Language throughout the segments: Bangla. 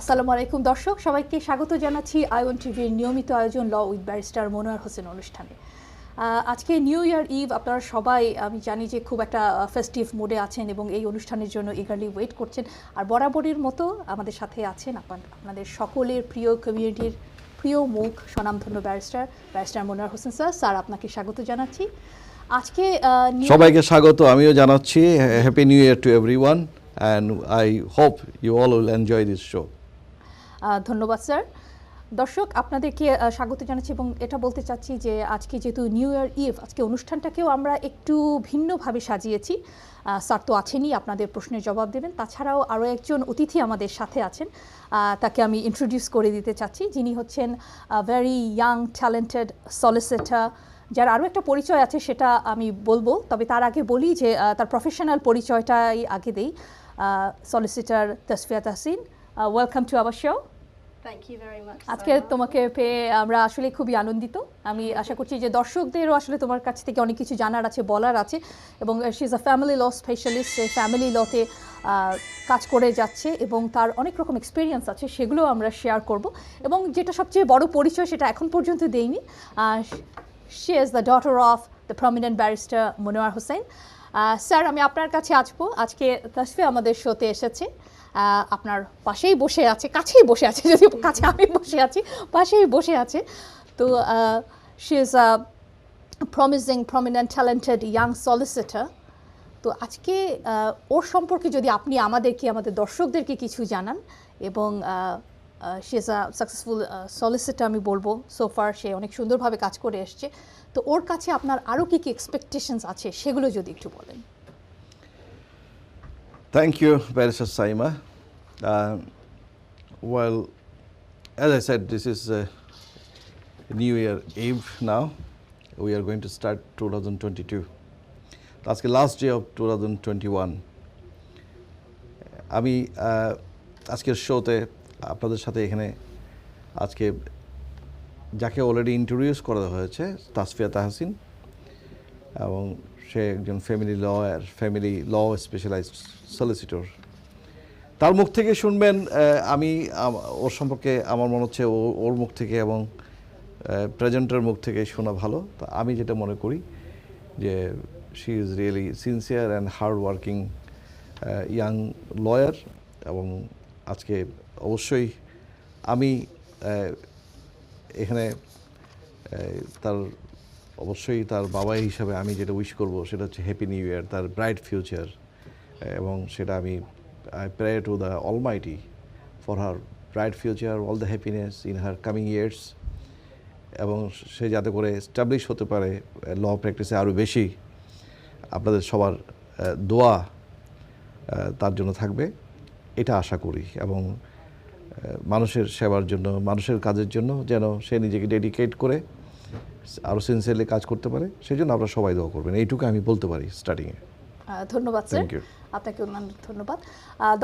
আসসালামু আলাইকুম দর্শক, সবাইকে স্বাগত জানাচ্ছি আইওন টিভির নিয়মিত আয়োজন ল উইথ ব্যারিস্টার মনোয়ার হোসেন অনুষ্ঠানে। আজকে নিউ ইয়ার ইভ, আপনারা সবাই আমি জানি যে খুব একটা ফেস্টিভ মুডে আছেন এবং এই অনুষ্ঠানের জন্য ইগারলি ওয়েট করছেন। আর বরাবরের মতো আমাদের সাথে আছেন আপনাদের সকলের প্রিয় কমিউনিটির প্রিয় মুখ, স্বনামধন্য ব্যারিস্টার মনোয়ার হোসেন স্যার, আপনাকে স্বাগত জানাচ্ছি। আজকে সবাইকে স্বাগত আমিও জানাচ্ছি। Happy new year to everyone and I hope you all will enjoy this show. ধন্যবাদ স্যার। দর্শক, আপনাদেরকে স্বাগত জানাচ্ছি এবং এটা বলতে চাচ্ছি যে আজকে যেহেতু নিউ ইয়ার ইভ, আজকে অনুষ্ঠানটাকেও আমরা একটু ভিন্নভাবে সাজিয়েছি। স্যার তো আছেনই, আপনাদের প্রশ্নের জবাব দেবেন। তাছাড়াও আরও একজন অতিথি আমাদের সাথে আছেন, তাকে আমি ইন্ট্রোডিউস করে দিতে চাচ্ছি, যিনি হচ্ছেন ভেরি ইয়াং ট্যালেন্টেড সলিসিটর, যার আরও একটা পরিচয় আছে সেটা আমি বলবো, তবে তার আগে বলি যে তার প্রফেশনাল পরিচয়টাই আগে দেই। Solicitor Tasfia Tahsin, welcome to our show. Thank you very much. আজকে তোমাকে পেয়ে আমরা আসলে খুবই আনন্দিত। আমি আশা করছি যে দর্শকদেরও আসলে তোমার কাছ থেকে অনেক কিছু জানার আছে, বলার আছে, এবং she is a family law specialist, সে ফ্যামিলি লতে কাজ করে যাচ্ছে এবং তার অনেক রকম এক্সপিরিয়েন্স আছে, সেগুলো আমরা শেয়ার করব। এবং যেটা সবচেয়ে বড় পরিচয় সেটা এখন পর্যন্ত দেইনি, she is the daughter of the prominent barrister Monowar Hossain. Sir, আমি আপনার কাছে আসবো। আজকে তাসফিয়া আমাদের শোতে এসেছে, আপনার পাশেই বসে আছে, কাছেই বসে আছে, যদি কাছে আমি বসে আছি, পাশেই বসে আছে। তো she is a promising, prominent, talented young solicitor. তো আজকে ওর সম্পর্কে যদি আপনি আমাদের দর্শকদেরকে কিছু জানান, এবং she is a successful solicitor আমি বলবো, সোফার সে অনেক সুন্দরভাবে কাজ করে এসছে। তো ওর কাছে আপনার আরও কী কী এক্সপেকটেশনস আছে সেগুলো যদি একটু বলেন। Thank you, Barrister Saima. Well, as I said, this is New Year Eve now. We are going to start 2022. That's the last day of 2021. আমি আজকের শোতে আপনাদের সাথে এখানে আজকে যাকে অলরেডি ইন্ট্রোডিউস করা হয়েছে, তাসফিয়া তাহসিন, এবং সে একজন family lawyer, family law specialized solicitor. তার মুখ থেকে শুনবেন, আমি ওর সম্পর্কে আমার মনে হচ্ছে ওর মুখ থেকে এবং প্রেজেন্টের মুখ থেকে শোনা ভালো। তো আমি যেটা মনে করি যে she is really sincere and hard working young lawyer. এবং আজকে অবশ্যই আমি এখানে অবশ্যই তার বাবা হিসাবে আমি যেটা উইশ করব সেটা হচ্ছে হ্যাপি নিউ ইয়ার, তার ব্রাইট ফিউচার। এবং সেটা আমি I pray to the almighty for her bright future, all the happiness in her coming years, এবং সে যাতে করে এস্টাবলিশ হতে পারে ল প্র্যাকটিসে আরও বেশি। আপনাদের সবার দোয়া তার জন্য থাকবে, এটা আশা করি। এবং মানুষের সেবার জন্য, মানুষের কাজের জন্য যেন সে নিজেকে ডেডিকেট করে আরও সিনসিয়ারলি কাজ করতে পারে, সেই জন্য আপনারা সবাই দোয়া করবেন, এইটুকু আমি বলতে পারি স্টার্টিংয়ে। ধন্যবাদ স্যার, আপনাকে অন্যান্য ধন্যবাদ।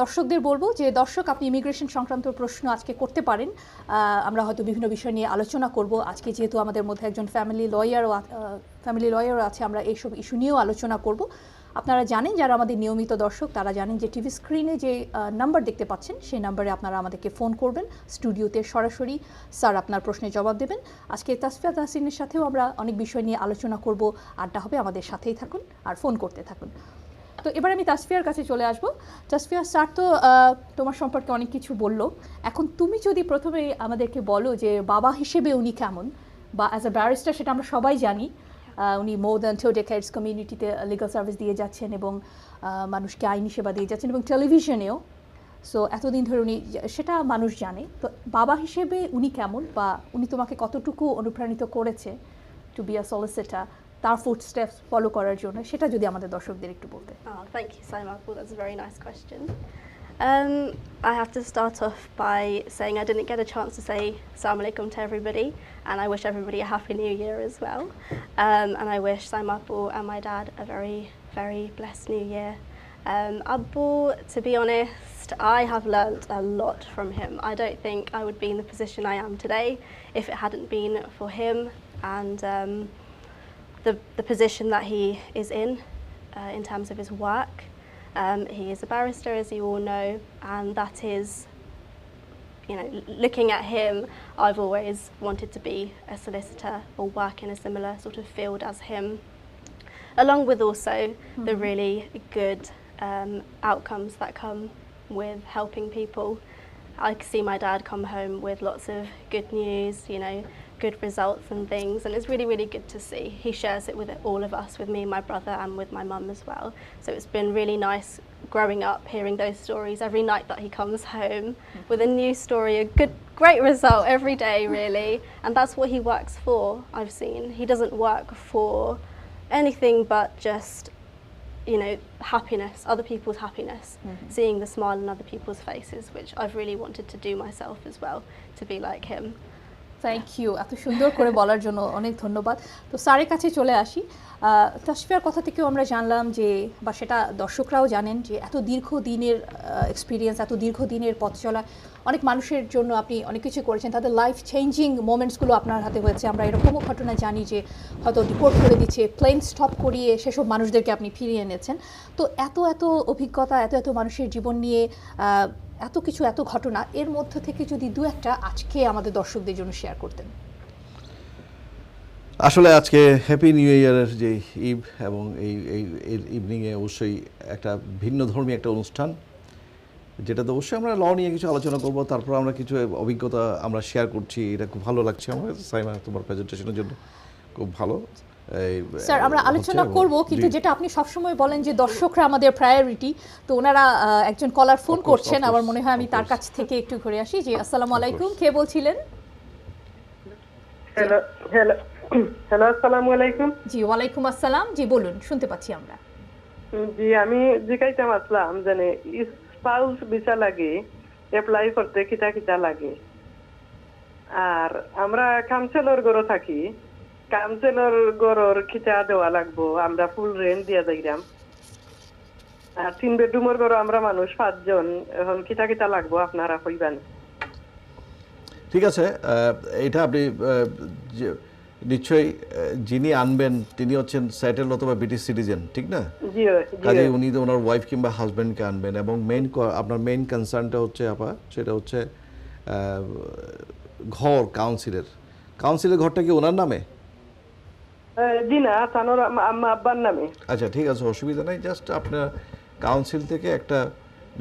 দর্শকদের বলবো যে দর্শক, আপনি ইমিগ্রেশন সংক্রান্ত প্রশ্ন আজকে করতে পারেন। আমরা হয়তো বিভিন্ন বিষয় নিয়ে আলোচনা করব। আজকে যেহেতু আমাদের মধ্যে একজন ফ্যামিলি লয়ারও আছে, আমরা এইসব ইস্যু নিয়েও আলোচনা করব। আপনারা জানেন, যারা আমাদের নিয়মিত দর্শক তারা জানেন যে টিভি স্ক্রিনে যে নাম্বার দেখতে পাচ্ছেন সেই নাম্বারে আপনারা আমাদেরকে ফোন করবেন, স্টুডিওতে সরাসরি স্যার আপনার প্রশ্নের জবাব দেবেন। আজকে তাসফিয়া তাহসিনের সাথেও আমরা অনেক বিষয় নিয়ে আলোচনা করব, আড্ডা হবে, আমাদের সাথেই থাকুন আর ফোন করতে থাকুন। তো এবার আমি তাসফিয়ার কাছে চলে আসব। তাসফিয়া, স্যার তো তোমার সম্পর্কে অনেক কিছু বললো, এখন তুমি যদি প্রথমে আমাদেরকে বলো যে বাবা হিসেবে উনি কেমন, বা অ্যাজ আ ব্যারিস্টার সেটা আমরা সবাই জানি, উনি মোর দ্যান 2 decades কমিউনিটিতে লিগাল সার্ভিস দিয়ে যাচ্ছেন এবং মানুষকে আইনি সেবা দিয়ে যাচ্ছেন, এবং টেলিভিশনেও। সো এতদিন ধরে উনি, সেটা মানুষ জানে। তো বাবা হিসেবে উনি কেমন, বা উনি তোমাকে কতটুকু অনুপ্রাণিত করেছে টু বি আ সলিসিটর, তার ফুটস্টেপস ফলো করার জন্য, সেটা যদি আমাদের দর্শকদের একটু বলতে। Thank you so much. Well, that's a very nice question. I have to start off by saying I didn't get a chance to say Assalamu alaikum to everybody, and I wish everybody a happy new year as well. And I wish Saimapu and my dad a very, very blessed new year. Abu, to be honest, I have learnt a lot from him. I don't think I would be in the position I am today if it hadn't been for him and the position that he is in terms of his work. He is a barrister, as you all know, and that is you know, looking at him, I've always wanted to be a solicitor or work in a similar sort of field as him, along with also the really good outcomes that come with helping people. I see my dad come home with lots of good news, you know, good results and things, and it's really, really good to see. He shares it with all of us, with me, my brother, and with my mum as well. So it's been really nice growing up, hearing those stories every night that he comes home with a new story, a great result every day, really. And that's what he works for, I've seen. He doesn't work for anything but just, you know, happiness, other people's happiness, seeing the smile on other people's faces, which I've really wanted to do myself as well, to be like him. Thank you, এত সুন্দর করে বলার জন্য অনেক ধন্যবাদ। তো স্যারের কাছে চলে আসি। তাসফিয়ার কথা থেকেও আমরা জানলাম যে, বা সেটা দর্শকরাও জানেন যে এত দীর্ঘদিনের এক্সপিরিয়েন্স, এত দীর্ঘদিনের পথ চলা, অনেক মানুষের জন্য আপনি অনেক কিছু করেছেন, তাদের লাইফ চেঞ্জিং মোমেন্টসগুলো আপনার হাতে হয়েছে। আমরা এরকমও ঘটনা জানি যে হয়তো ডিপোর্ট করে দিচ্ছে, প্লেন স্টপ করিয়ে সেসব মানুষদেরকে আপনি ফিরিয়ে এনেছেন। তো এত এত অভিজ্ঞতা, এত এত মানুষের জীবন নিয়ে এত কিছু, এত ঘটনা, এর মধ্যে থেকে যদি দু একটা আজকে আমাদের দর্শকদের জন্য শেয়ার করতেন। আসলে আজকে হ্যাপি নিউ ইয়ারের যে ইভ এবং এই ইভিনিংয়ে অবশ্যই একটা ভিন্ন ধর্মী একটা অনুষ্ঠান, যেটাতে অবশ্যই আমরা ল নিয়ে কিছু আলোচনা করব, তারপর আমরা কিছু অভিজ্ঞতা আমরা শেয়ার করছি। এটা খুব ভালো লাগছে আমার, সাইমা, তোমার প্রেজেন্টেশনের জন্য খুব ভালো। স্যার আমরা আলোচনা করব, কিন্তু যেটা আপনি সবসময় বলেন যে দর্শকরা আমাদের প্রায়োরিটি, তো ওনারা একজন কলার ফোন করছেন, আমার মনে হয় আমি তার কাছ থেকে একটু ঘুরে আসি। জি, আসসালামু আলাইকুম, কে বলছিলেন? হ্যালো হ্যালো হ্যালো, আসসালামু আলাইকুম। জি, ওয়ালাইকুম আসসালাম। জি বলুন, শুনতে পাচ্ছি আমরা। জি, আমি জিজ্ঞাইতাম আসলাম জানে স্পাউস ভিসা লাগে অ্যাপ্লাই করতে কিটা কিটা লাগে, আর আমরা কাউন্সিলর গড় থাকি, কাউন্সিলর গড়র খিটা দেওয়া লাগবো, আমরা ফুল রেন্ট দিয়া যাইরাম, আর 3 বেডরুমের গড় আমরা মানুষ 5 জন, এখন কিটা কিটা লাগবো আপনারা কইবেন। ঠিক আছে, এটা আপনি নিশ্চয়ই যিনি আনবেন তিনি হচ্ছেন সেটেল অথবা ব্রিটিশ সিটিজেন, ঠিক না? কাজে উনি তো ওনার ওয়াইফ কিংবা হাজব্যান্ডকে আনবেন, এবং আপনার মেইন কনসার্নটা হচ্ছে আপা, সেটা হচ্ছে ঘর, কাউন্সিলের ঘরটা কি ওনার নামে? জি না, তানোর আম্মা আব্বার নামে। আচ্ছা ঠিক আছে, অসুবিধা নাই। জাস্ট আপনার কাউন্সিল থেকে একটা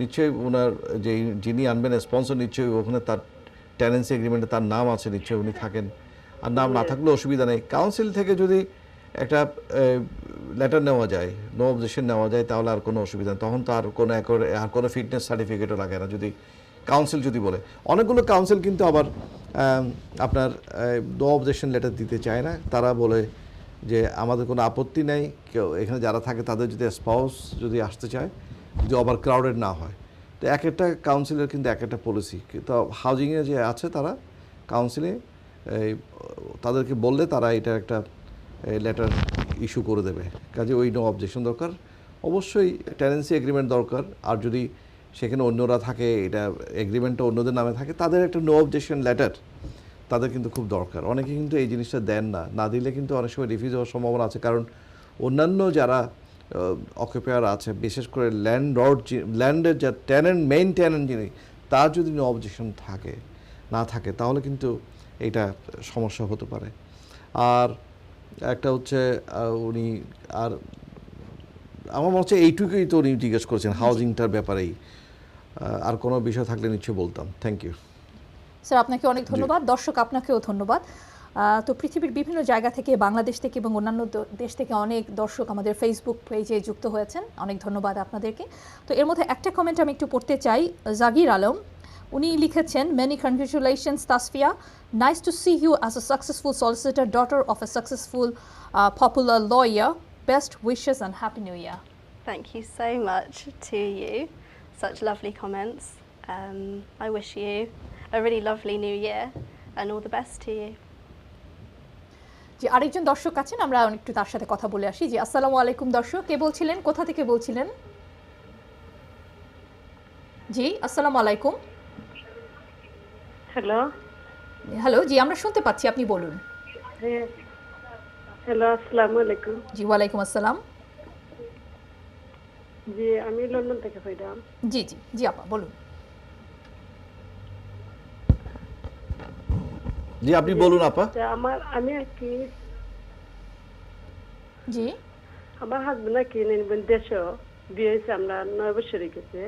নিশ্চয়ই ওনার যে যিনি আনবেন স্পন্সর, নিশ্চয়ই ওখানে তার টেনেন্সি এগ্রিমেন্টে তার নাম আছে, নিশ্চয়ই উনি থাকেন, আর নাম না থাকলেও অসুবিধা নেই। কাউন্সিল থেকে যদি একটা লেটার নেওয়া যায়, নো অবজেকশন নেওয়া যায়, তাহলে আর কোনো অসুবিধা নেই। তখন তো আর কোনো ফিটনেস সার্টিফিকেটও লাগে না, যদি কাউন্সিল যদি বলে। অনেকগুলো কাউন্সিল কিন্তু আবার আপনার নো অবজেকশন লেটার দিতে চায় না, তারা বলে যে আমাদের কোনো আপত্তি নেই, কেউ এখানে যারা থাকে তাদের যদি স্পাউস যদি আসতে চায়, যদি ওভার ক্রাউডেড না হয়। তো এক একটা কাউন্সিলের কিন্তু এক একটা পলিসি। তো হাউজিংয়ে যে আছে তারা কাউন্সিলে তাদেরকে বললে তারা এটা একটা লেটার ইস্যু করে দেবে। কাজে ওই নো অবজেকশন দরকার, অবশ্যই টেনেন্সি এগ্রিমেন্ট দরকার। আর যদি সেখানে অন্যরা থাকে, এটা এগ্রিমেন্টটা অন্যদের নামে থাকে, তাদের একটা নো অবজেকশন লেটার তাদের কিন্তু খুব দরকার। অনেকে কিন্তু এই জিনিসটা দেন না, না দিলে কিন্তু অনেক সময় রিফিউজ হওয়ার সম্ভাবনা আছে। কারণ অন্যান্য যারা অকুপায়ার আছে, বিশেষ করে ল্যান্ডের যা মেইন টেনেন্ট যিনি, তার যদি নো অবজেকশন না থাকে তাহলে কিন্তু এটা সমস্যা হতে পারে। আর একটা হচ্ছে উনি, আর আমার মনে হচ্ছে এইটুকুই তো উনি জিজ্ঞেস করেছেন হাউজিংটার ব্যাপারেই। আর কোনো বিষয় থাকলে নিশ্চয়ই বলতাম। থ্যাংক ইউ স্যার, আপনাকে অনেক ধন্যবাদ। দর্শক আপনাকেও ধন্যবাদ। তো পৃথিবীর বিভিন্ন জায়গা থেকে, বাংলাদেশ থেকে এবং অন্যান্য দেশ থেকে অনেক দর্শক আমাদের ফেসবুক পেজে যুক্ত হয়েছেন, অনেক ধন্যবাদ আপনাদেরকে। তো এর মধ্যে একটা কমেন্ট আমি একটু পড়তে চাই। জাগির আলম উনি লিখেছেন, many congratulations Tasfia, nice to see you as a successful solicitor, daughter of a successful popular lawyer, best wishes and happy new year. Thank you so much to you. Such lovely comments. I wish you a really lovely new year and all the best to you. যে আরেকজন দর্শক আছেন, আমরা একটু তার সাথে কথা বলে আসি। জি, আসসালামু আলাইকুম দর্শক, কে বলছিলেন, কোথা থেকে বলছিলেন? জি, আসসালামু আলাইকুম। হ্যালো হ্যালো, জি আমরা শুনতে পাচ্ছি, আপনি বলুন। হ্যালো, আসসালামু আলাইকুম। জি, ওয়ালাইকুম আসসালাম। জি, আমি লন্ডন থেকে কইলাম। জি জি জি আপা বলুন। জি আপনি বলুন আপা। আমি আর কি জি আমার হাজবেন্ড আর কি দেশে বিয়ে হয়েছে আমরা 9 বছর হয়ে গেছে।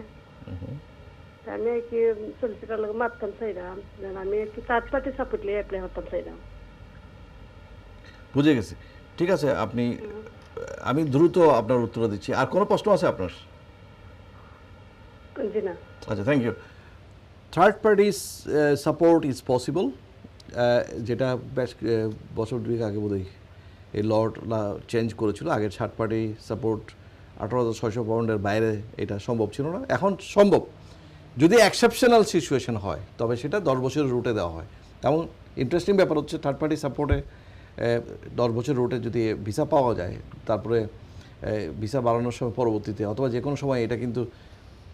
আমি আর কি সলিসিটার লোক মারতাম চাইলাম, আমি আর কি থার্ড পার্টি সাপোর্ট লিয়ে অ্যাপ্লাই করতাম চাইলাম। বুঝে গেছি, ঠিক আছে। আপনি আমি দ্রুত আপনার উত্তর দিচ্ছি। আর কোনো প্রশ্ন আছে আপনার? জি না। আচ্ছা, thank you. Third party support is possible, যেটা বেশ বছর দুয়েক আগে বোধহয় এই লটা চেঞ্জ করেছিল। আগের থার্ড পার্টি সাপোর্ট 18,600 পাউন্ডের বাইরে এটা সম্ভব ছিল না, এখন সম্ভব যদি এক্সেপশনাল সিচুয়েশন হয়, তবে সেটা 10 বছরের রুটে দেওয়া হয়। এবং ইন্টারেস্টিং ব্যাপার হচ্ছে থার্ড পার্টি সাপোর্টে 10 বছর রুটে যদি ভিসা পাওয়া যায়, তারপরে ভিসা বাড়ানোর সময় পরবর্তীতে অথবা যে কোনো সময় এটা কিন্তু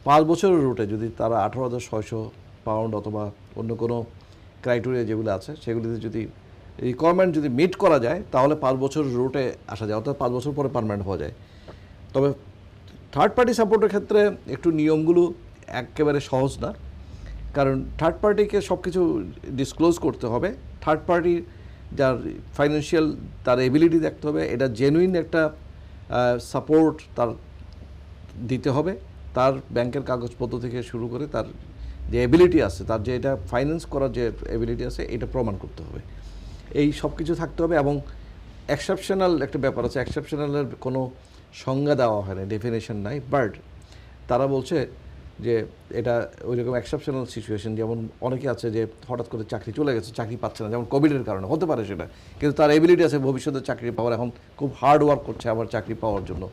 5 বছরের রুটে যদি তারা 18,600 পাউন্ড অথবা অন্য কোনো ক্রাইটেরিয়া যেগুলো আছে সেগুলিতে যদি রিকোয়ারমেন্ট যদি মিট করা যায়, তাহলে 5 বছরের রুটে আসা যায়, অর্থাৎ 5 বছর পরে পার্মানেন্ট হওয়া যায়। তবে থার্ড পার্টি সাপোর্টের ক্ষেত্রে একটু নিয়মগুলো একেবারে সহজ না, কারণ থার্ড পার্টিকে সব কিছু ডিসক্লোজ করতে হবে। থার্ড পার্টি যার ফাইন্যান্সিয়াল তার এবিলিটি দেখতে হবে, এটা জেনুইন একটা সাপোর্ট তার দিতে হবে, তার ব্যাংকের কাগজপত্র থেকে শুরু করে তার যে এবিলিটি আছে, তার যে এটা ফাইন্যান্স করার যে এবিলিটি আছে, এটা প্রমাণ করতে হবে। এই সব কিছু থাকতে হবে। এবং এক্সেপশনাল একটা ব্যাপার আছে, এক্সেপশনালের কোনো সংজ্ঞা দেওয়া হয় না, ডেফিনেশন নাই, বাট তারা বলছে যে এটা ওইরকম এক্সেপশনাল সিচুয়েশন, যেমন অনেকে আছে যে হঠাৎ করে চাকরি চলে গেছে, চাকরি পাচ্ছে না, যেমন কোভিডের কারণে হতে পারে সেটা, কিন্তু তার এবিলিটি আছে ভবিষ্যতে চাকরি পাওয়ার, এখন খুব হার্ড ওয়ার্ক করছে আবার চাকরি পাওয়ার জন্য,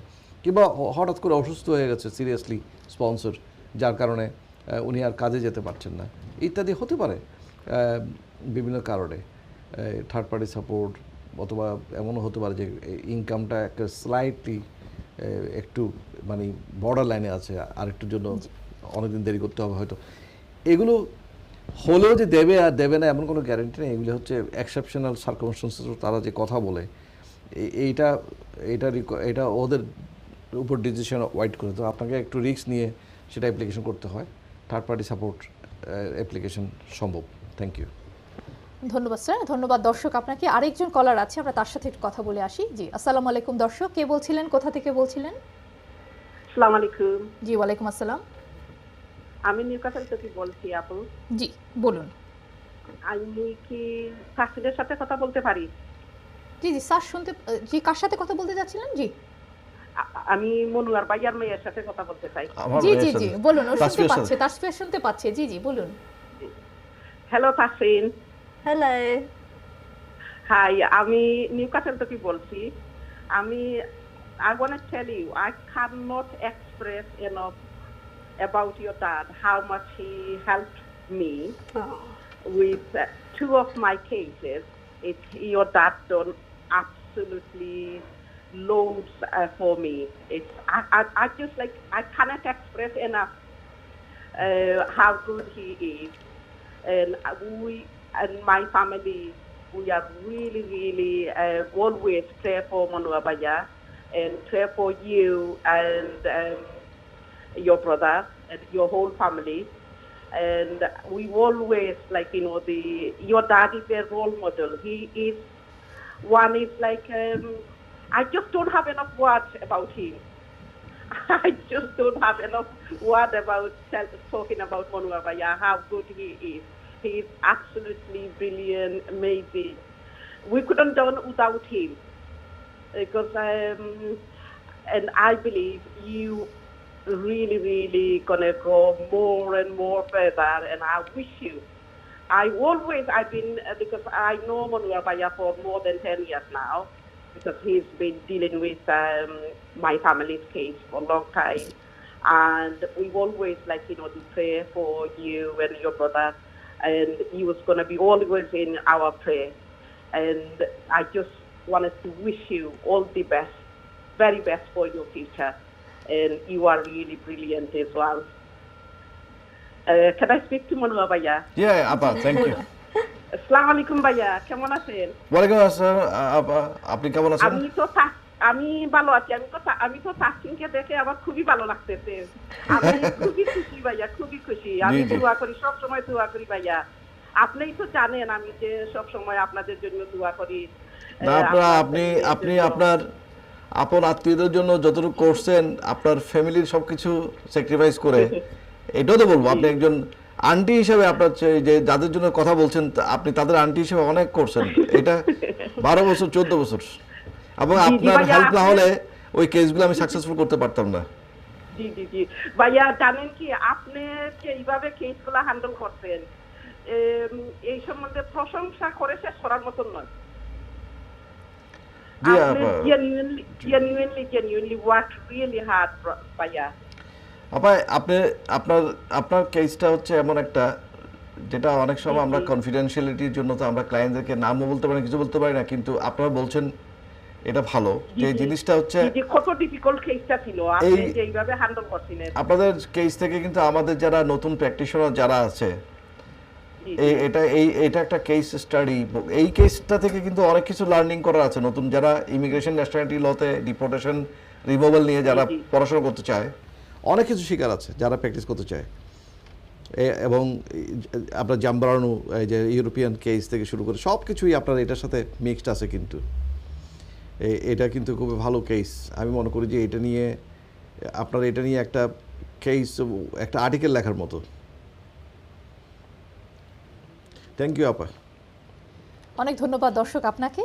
কিংবা হঠাৎ করে অসুস্থ হয়ে গেছে সিরিয়াসলি স্পন্সর, যার কারণে উনি আর কাজে যেতে পারছেন না, ইত্যাদি হতে পারে বিভিন্ন কারণে। থার্ড পার্টি সাপোর্ট অথবা এমনও হতে পারে যে ইনকামটা একটা স্লাইটলি একটু মানে বর্ডার লাইনে আছে, আরেকটুর জন্য অনেকদিন দেরি করতে হবে হয়তো। এগুলো হলেও যে দেবে আর দেবে না এমন কোনো গ্যারেন্টি নেই। এগুলো হচ্ছে এক্সেপশনাল সার্কামস্টেন্সেস, তারা যে কথা বলে এইটা এটা এটা ওদের উপর ডিসিশন ওয়াইট করে। তো আপনাকে একটু রিস্ক নিয়ে সেটা অ্যাপ্লিকেশন করতে হয়। থার্ড পার্টি সাপোর্ট অ্যাপ্লিকেশন সম্ভব। Thank you. ধন্যবাদ স্যার, ধন্যবাদ। দর্শক আপনাকে আরেকজন কলার আছে, আমরা তার সাথে একটু কথা বলে আসি। জি আসসালামু আলাইকুম দর্শক, কে বলছিলেন, কোথা থেকে বলছিলেন? আসসালামু আলাইকুম। জি ওয়ালাইকুম আসসালাম। আমি নিউকাসল থেকে বলছি আপু। জি বলুন। আমি কি শাশুড়ির সাথে কথা বলতে পারি? জি জি স্যার শুনতে, জি কার সাথে কথা বলতে যাচ্ছিলেন? জি আমি মনুয়ার ভাইয়ার মেয়ের সাথে কথা বলতে চাই। জি জি জি বলুন, ও শুনতে পাচ্ছে, তাসফিয়া শুনতে পাচ্ছে। জি জি বলুন। হ্যালো তাসফিন। Hello. হাই, আমি নিউকাসল থেকে বলছি। I want to tell you, I cannot express enough about your dad, how much he helped me with two of my cases. Your dad done absolutely loads for me. I just like, I cannot express enough how good he is. And and my family, we are really always pray for Manuabaya and pray for you and your brother and your whole family. And we always, like, you know, your dad is a role model. He is one, is like, I just don't have enough words about him. I just don't have enough words about talking about Manuabaya, how good he is. He is absolutely brilliant, amazing. We couldn't done without him, because and I believe you really gonna go more and more further, and I wish you. I've been, because I know Manuabaya for more than 10 years now, because he's been dealing with my family's case for a long time, and we've always, like, you know, to pray for you and your brother, and he was going to be always in our prayer. And I just wanted to wish you all the best, very best for your future, and you are really brilliant as well. Can I speak to Manu Bhaiya? Yeah, Appa, thank you. Assalamu alaikum Bhaiya, কেমন আছেন? ওয়ালাইকুম আসসালাম আপা, আপনি কেমন আছেন? আমি ভালো আছি। আমি তো তাসকিনকে দেখে আমার খুবই ভালো লাগতেছে। আমি খুবই খুশি ভাইয়া, খুবই খুশি। আমি দোয়া করি, সব সময় দোয়া করি ভাইয়া। আপনিই তো জানেন আমি যে সব সময় আপনাদের জন্য দোয়া করি। না আপনি আপনার আপন আত্মীয়দের জন্য যতটুকু করছেন আপনার ফ্যামিলির সবকিছু স্যাক্রিফাইস করে, এটাও তো বলবো আপনি একজন আন্টি হিসেবে আপনার যে যাদের জন্য কথা বলছেন আপনি তাদের আন্টি হিসেবে অনেক করছেন। এটা 12 বছর 14 বছর, এবং আপনার হেল্প না হলে ওই কেসগুলো আমি সাকসেসফুল করতে পারতাম না। জি জি জি ভাইয়া, জানেন কি আপনি যে এইভাবে কেসগুলো হ্যান্ডেল করছেন, এই সম্বন্ধে প্রশংসা করে শেষ করার মতন নয়। আপনি genuinely worked really hard, ভাইয়া। আপনার কেসটা হচ্ছে এমন একটা যেটা অনেক সময় আমরা কনফিডেন্সিয়ালিটির জন্য তো আমরা ক্লায়েন্টদেরকে নামও বলতে পারি না, কিছু বলতে পারি না, কিন্তু আপনারা বলছেন এটা ভালো যে জিনিসটা হচ্ছে কত ডিফিকাল্ট কেসটা ছিল, আপনি যে এইভাবে হ্যান্ডেল করছিলেন। আপনাদের কেস থেকে কিন্তু আমাদের যারা নতুন প্র্যাকটিশনার যারা আছে, এটা একটা কেস স্টাডি। এই কেসটা থেকে কিন্তু অনেক কিছু লার্নিং করার আছে। নতুন যারা ইমিগ্রেশন, ন্যাশনালিটি লতে, ডিপোর্টেশন, রিমুভাল নিয়ে যারা পড়াশোনা করতে চায়, অনেক কিছু শেখার আছে যারা প্র্যাকটিস করতে চায়। এবং আপনার জাম্বারানু, এই যে ইউরোপিয়ান কেস থেকে শুরু করে সব কিছুই আপনার এটার সাথে মিক্সড আছে। কিন্তু এটা কিন্তু খুবই ভালো কেস। আমি মনে করি যে এটা নিয়ে একটা কেস, একটা আর্টিকেল লেখার মতো। থ্যাংক ইউ আপা। অনেক ধন্যবাদ দর্শক আপনাকে।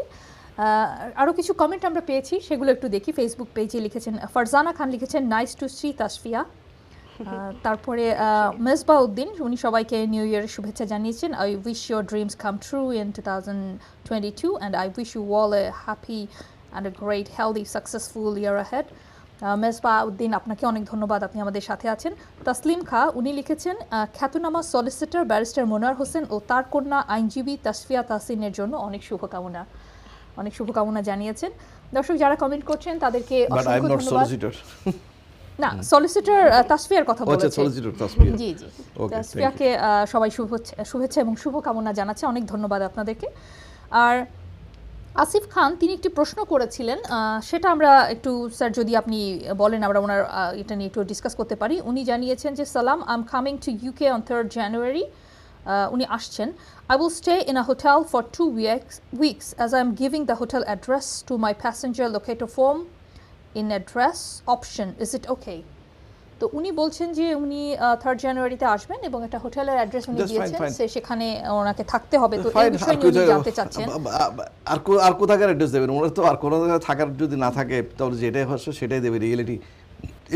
আরও কিছু কমেন্ট আমরা পেয়েছি, সেগুলো একটু দেখি। ফেসবুক পেজে লিখেছেন ফারজানা খান, লিখেছেন নাইস টু সি তাসফিয়া। তারপরে মেজবা উদ্দিন, উনি সবাইকে নিউ ইয়ারের শুভেচ্ছা জানিয়েছেন। I wish your dreams come true in 2022 and I wish you all a happy and a great healthy successful year ahead. Mezba Uddin, আপনাকে অনেক ধন্যবাদ, আপনি আমাদের সাথে আছেন। তাসলিম খা, উনি লিখেছেন খ্যাতনামা সলিসিটর ব্যারিস্টার মোনার হোসেন ও তার কন্যা আইনজীবী তাসফিয়া তাহসিনের জন্য অনেক শুভকামনা জানিয়েছেন। দর্শক যারা কমেন্ট করছেন তাদেরকে অসংখ্য ধন্যবাদ। না, সলিসিটর তাসফিয়ার কথা বলেছে। জি জি, তাসফিয়াকে সবাই শুভেচ্ছা এবং শুভকামনা জানাচ্ছে। অনেক ধন্যবাদ আপনাদেরকে। আর আসিফ খান, তিনি একটি প্রশ্ন করেছিলেন, সেটা আমরা একটু, স্যার যদি আপনি বলেন আমরা ওনার এটা নিয়ে একটু ডিসকাস করতে পারি। উনি জানিয়েছেন যে সালাম, I am coming to UK on 3rd January. উনি আসছেন। I will stay in a hotel for 2 weeks as I am giving the hotel address to my passenger locator form in address option. Is it okay? তো উনি বলছেন যে উনি 3rd জানুয়ারিতে আসবেন এবং একটা হোটেলের অ্যাড্রেস উনি দিয়েছেন, সেখানে ওনাকে থাকতে হবে। তো এই বিষয়ে উনি জানতে চাচ্ছেন আর কোথাকার অ্যাড্রেস দেবেন? ওনার তো আর কোনো জায়গায় থাকার যদি না থাকে তাহলে যেটাই হচ্ছে সেটাই দেবে। রিয়েলিটি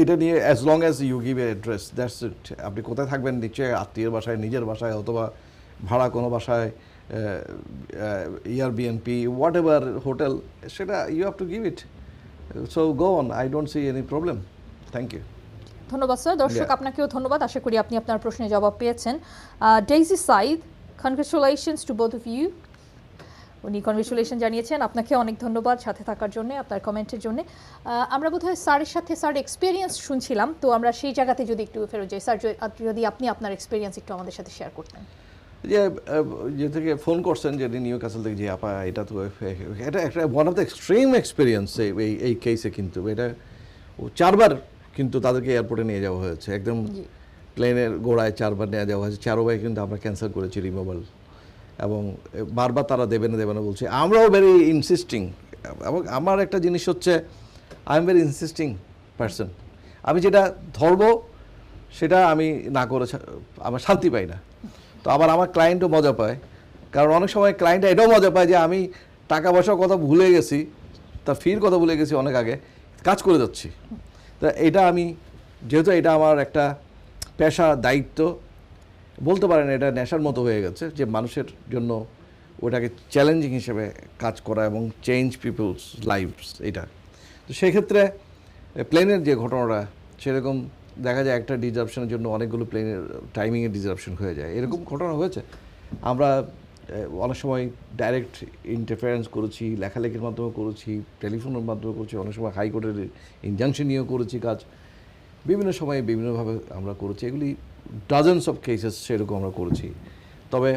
এটা নিয়ে as long as you give a address, that's it. আপনি কোথায় থাকবেন, নিশ্চয়ই আত্মীয়ের বাসায়, নিজের বাসায়, অথবা ভাড়া কোনো বাসায়, এয়ারবিএনপি, হোয়াট এভার হোটেল, সেটা you have to give it. So go on, I don't see any problem. Thank you. ধন্যবাদ স্যার। দর্শক আপনাকেও ধন্যবাদ, আশা করি আপনি আপনার প্রশ্নের জবাব পেয়েছেন। Daisy Saeed, congratulations to both of you. উনি কনগ্রেচুলেশন জানিয়েছেন। আপনাকে অনেক ধন্যবাদ সাথে থাকার জন্য, আপনার কমেন্টের জন্য। আমরা বোধহয় স্যারের সাথে স্যার এক্সপিরিয়েন্স শুনছিলাম, তো আমরা সেই জায়গাতে যদি একটু ফেরত যাই। স্যার, যদি আপনি আপনার এক্সপিরিয়েন্স একটু আমাদের সাথে শেয়ার করতেন। যে থেকে ফোন করছেন যে নিউ ক্যাসেল থেকে, যে আপা এটা তো এটা একটা one of the extreme experience এই কেসে। কিন্তু এটা 4বার কিন্তু তাদেরকে এয়ারপোর্টে নিয়ে যাওয়া হয়েছে, একদম প্লেনের গোড়ায় 4বার নিয়ে যাওয়া হয়েছে। 4বার কিন্তু আমরা ক্যান্সেল করেছি রিমুভাল, এবং বারবার তারা দেবে না বলছে। আমরাও ভেরি ইনসিস্টিং। এবং আমার একটা জিনিস হচ্ছে, আই এম ভেরি ইনসিস্টিং পারসন। আমি যেটা ধরবো সেটা আমি না করে আমার শান্তি পাই না। তো আবার আমার ক্লায়েন্টও মজা পায়, কারণ অনেক সময় ক্লায়েন্ট এটাও মজা পায় যে আমি টাকা পয়সার কথা ভুলে গেছি, তার ফির কথা ভুলে গেছি, অনেক আগে কাজ করে যাচ্ছি। তা এটা আমি, যেহেতু এটা আমার একটা পেশা, দায়িত্ব বলতে পারেন, এটা নেশার মতো হয়ে গেছে যে মানুষের জন্য ওটাকে চ্যালেঞ্জিং হিসেবে কাজ করা এবং চেঞ্জ পিপলস লাইফস। এটা তো সেক্ষেত্রে প্লেনের যে ঘটনাটা, সেরকম দেখা যায় একটা ডিসরাপশনের জন্য অনেকগুলো প্লেনের টাইমিংয়ে ডিসরাপশন হয়ে যায়। এরকম ঘটনা হয়েছে। আমরা অনেক সময় ডাইরেক্ট ইন্টারফারেন্স করেছি, লেখালেখির মাধ্যমে করেছি, টেলিফোনের মাধ্যমে করেছি, অনেক সময় হাইকোর্টের ইনজাংশন নিয়েও করেছি কাজ। বিভিন্ন সময়ে বিভিন্নভাবে আমরা করেছি, এগুলি ডজনস অফ কেসেস সেরকম আমরা করেছি। তবে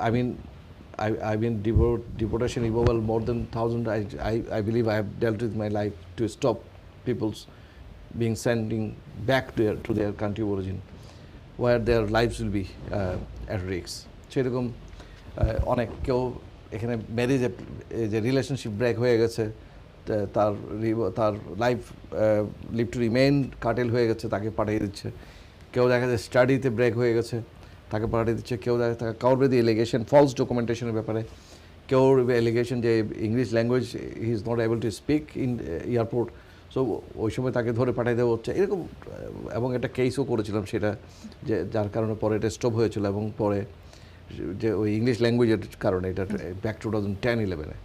I mean deportation removal more than 1,000. I believe I have dealt with my life to stop people's being sending back to their country of origin, where their lives will be at risk. সেরকম অনেক কেউ এখানে ম্যারেজে যে রিলেশনশিপ ব্রেক হয়ে গেছে, তার তার লাইফ লিভ টু রিমেইন কাটেল হয়ে গেছে, তাকে পাঠিয়ে দিচ্ছে। কেউ দেখা যায় স্টাডিতে ব্রেক হয়ে গেছে, তাকে পাঠিয়ে দিচ্ছে। কেউ দেখা যায় কারোর বিরুদ্ধে এলিগেশন, ফলস ডকুমেন্টেশনের ব্যাপারে, কেউ এলিগেশন যে English language he is not able to speak in airport, so ওই সময় তাকে ধরে পাঠিয়ে দেওয়া হচ্ছে এরকম। এবং একটা কেসও করেছিলাম সেটা, যে যার কারণে পরে এটা স্টপ হয়েছিল, এবং পরে যে ওই ইংলিশ ল্যাঙ্গুয়েজের কারণে এটা ব্যাক 2010-11-এ।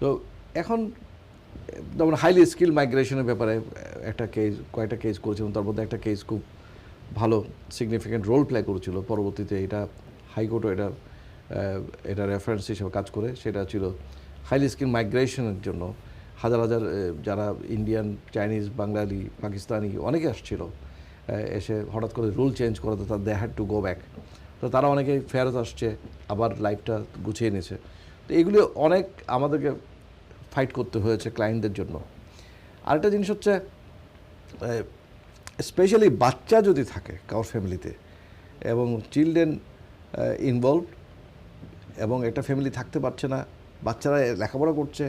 তো এখন যেমন হাইলি স্কিল মাইগ্রেশনের ব্যাপারে একটা কেস, কয়েকটা কেস করেছিলাম, তার মধ্যে একটা কেস খুব ভালো সিগনিফিক্যান্ট রোল প্লে করেছিল। পরবর্তীতে এটা হাইকোর্টও এটা রেফারেন্স হিসেবে কাজ করে। সেটা ছিল হাইলি স্কিল মাইগ্রেশনের জন্য হাজার হাজার যারা ইন্ডিয়ান, চাইনিজ, বাঙালি, পাকিস্তানি অনেকে আসছিল, এসে হঠাৎ করে রুল চেঞ্জ করাতে তার they had to go back. তো তারা অনেকে ফেরত আসছে, আবার লাইফটা গুছিয়ে নিয়েছে। তো এগুলি অনেক আমাদেরকে ফাইট করতে হয়েছে ক্লায়েন্টদের জন্য। আরেকটা জিনিস হচ্ছে, স্পেশালি বাচ্চা যদি থাকে কারোর ফ্যামিলিতে এবং চিলড্রেন ইনভলভ, এবং একটা ফ্যামিলি থাকতে পারছে না, বাচ্চারা লেখাপড়া করছে,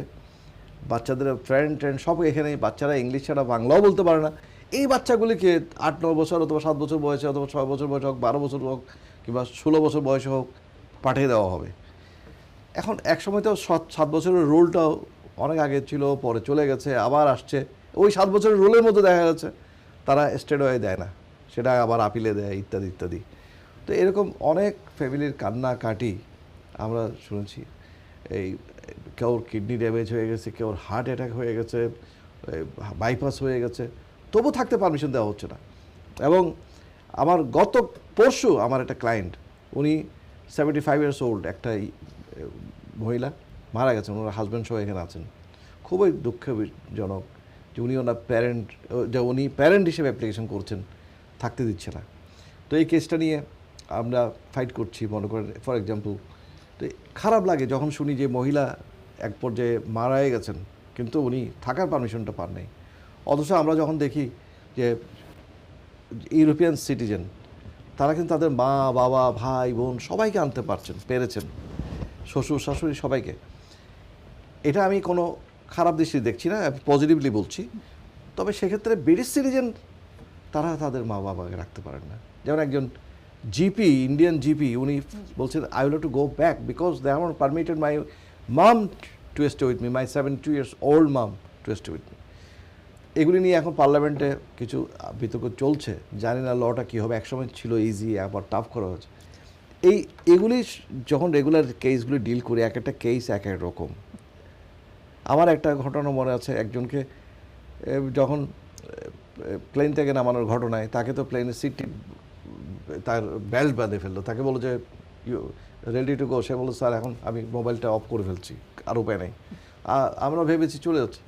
বাচ্চাদের ফ্রেন্ড সব এখানে, বাচ্চারা ইংলিশ ছাড়া বাংলাও বলতে পারে না। এই বাচ্চাগুলিকে 8-9 বছর অথবা 7 বছর বয়সে, অথবা 6 বছর বয়স হোক, 12 বছর হোক, কিংবা 16 বছর বয়সে হোক, পাঠিয়ে দেওয়া হবে। এখন এক সময় তো 7 বছরের রুলটাও অনেক আগে ছিল, পরে চলে গেছে, আবার আসছে। ওই 7 বছরের রুলের মধ্যে দেখা যাচ্ছে তারা স্টেট হয়ে দেয় না, সেটা আবার আপিলে দেয়, ইত্যাদি ইত্যাদি। তো এরকম অনেক ফ্যামিলির কান্নাকাটি আমরা শুনেছি। এই কেউর কিডনি ড্যামেজ হয়ে গেছে, কেউর হার্ট অ্যাটাক হয়ে গেছে, বাইপাস হয়ে গেছে, তবু থাকতে পারমিশন দেওয়া হচ্ছে না। এবং আমার গত পরশু আমার একটা ক্লায়েন্ট, উনি 75 ইয়ার্স ওল্ড, একটা মহিলা মারা গেছেন, ওনার হাজব্যান্ড সহ এখানে আছেন। খুবই দুঃখজনক যে উনি প্যারেন্ট হিসেবে অ্যাপ্লিকেশন করছেন, থাকতে দিচ্ছে না। তো এই কেসটা নিয়ে আমরা ফাইট করছি, মনে করেন ফর এক্সাম্পল। তো খারাপ লাগে যখন শুনি যে মহিলা এক পর্যায়ে মারাই গেছেন, কিন্তু উনি থাকার পারমিশনটা পান নাই। অথচ আমরা যখন দেখি যে ইউরোপিয়ান সিটিজেন, তারা কিন্তু তাদের মা, বাবা, ভাই, বোন সবাইকে আনতে পেরেছেন, শ্বশুর, শাশুড়ি, সবাইকে। এটা আমি কোনো খারাপ দৃষ্টি দেখছি না, পজিটিভলি বলছি। তবে সেক্ষেত্রে ব্রিটিশ সিটিজেন তারা তাদের মা বাবাকে রাখতে পারেন না। যেমন একজন জিপি, ইন্ডিয়ান জিপি, উনি বলছেন I will have to go back because they have not permitted my mum to stay with me, my 72 years old mum to stay with me. এগুলি নিয়ে এখন পার্লামেন্টে কিছু বিতর্ক চলছে, জানি না লটা কী হবে। একসময় ছিল ইজি, আবার টাফ করা হয়েছে। এগুলি যখন রেগুলার কেসগুলি ডিল করি, এক একটা কেস এক এক রকম। আমার একটা ঘটনা মনে আছে, একজনকে যখন প্লেন থেকে নামানোর ঘটনায়, তাকে তো প্লেনের সিটটি তার বেল্ট বাঁধে ফেললো, তাকে বললো যে রেডি টু গো। সে বললো স্যার এখন আমি মোবাইলটা অফ করে ফেলছি, আর উপায় নেই। আমরা ভেবেছি চলে যাচ্ছে,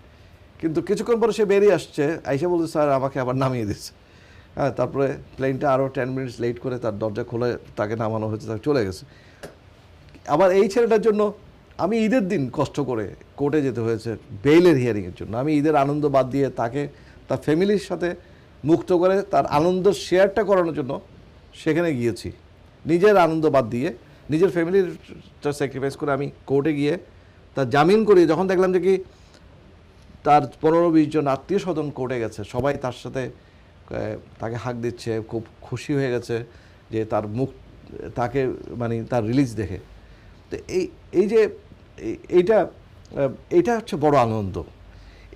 কিন্তু কিছুক্ষণ পরে সে বেরিয়ে আসছে, আইসা বলছে স্যার আমাকে আবার নামিয়ে দিচ্ছে। হ্যাঁ, তারপরে প্লেনটা আরও 10 মিনিটস লেট করে তার দরজা খুলে তাকে নামানো হয়েছে, তাকে চলে গেছে। আবার এই ছেলেটার জন্য আমি ঈদের দিন কষ্ট করে কোর্টে যেতে হয়েছে বেইলের হিয়ারিংয়ের জন্য। আমি ঈদের আনন্দ বাদ দিয়ে তাকে তার ফ্যামিলির সাথে মুক্ত করে তার আনন্দ শেয়ারটা করানোর জন্য সেখানে গিয়েছি। নিজের আনন্দ বাদ দিয়ে, নিজের ফ্যামিলিটা স্যাক্রিফাইস করে আমি কোর্টে গিয়ে তার জামিন করি। যখন দেখলাম যে কি তার 15-20 জন আত্মীয় স্বজন কোর্টে গেছে, সবাই তার সাথে তাকে হাক দিচ্ছে, খুব খুশি হয়ে গেছে যে তার মুখ, তাকে মানে তার রিলিজ দেখে। তো এই যে এইটা হচ্ছে বড় আনন্দ।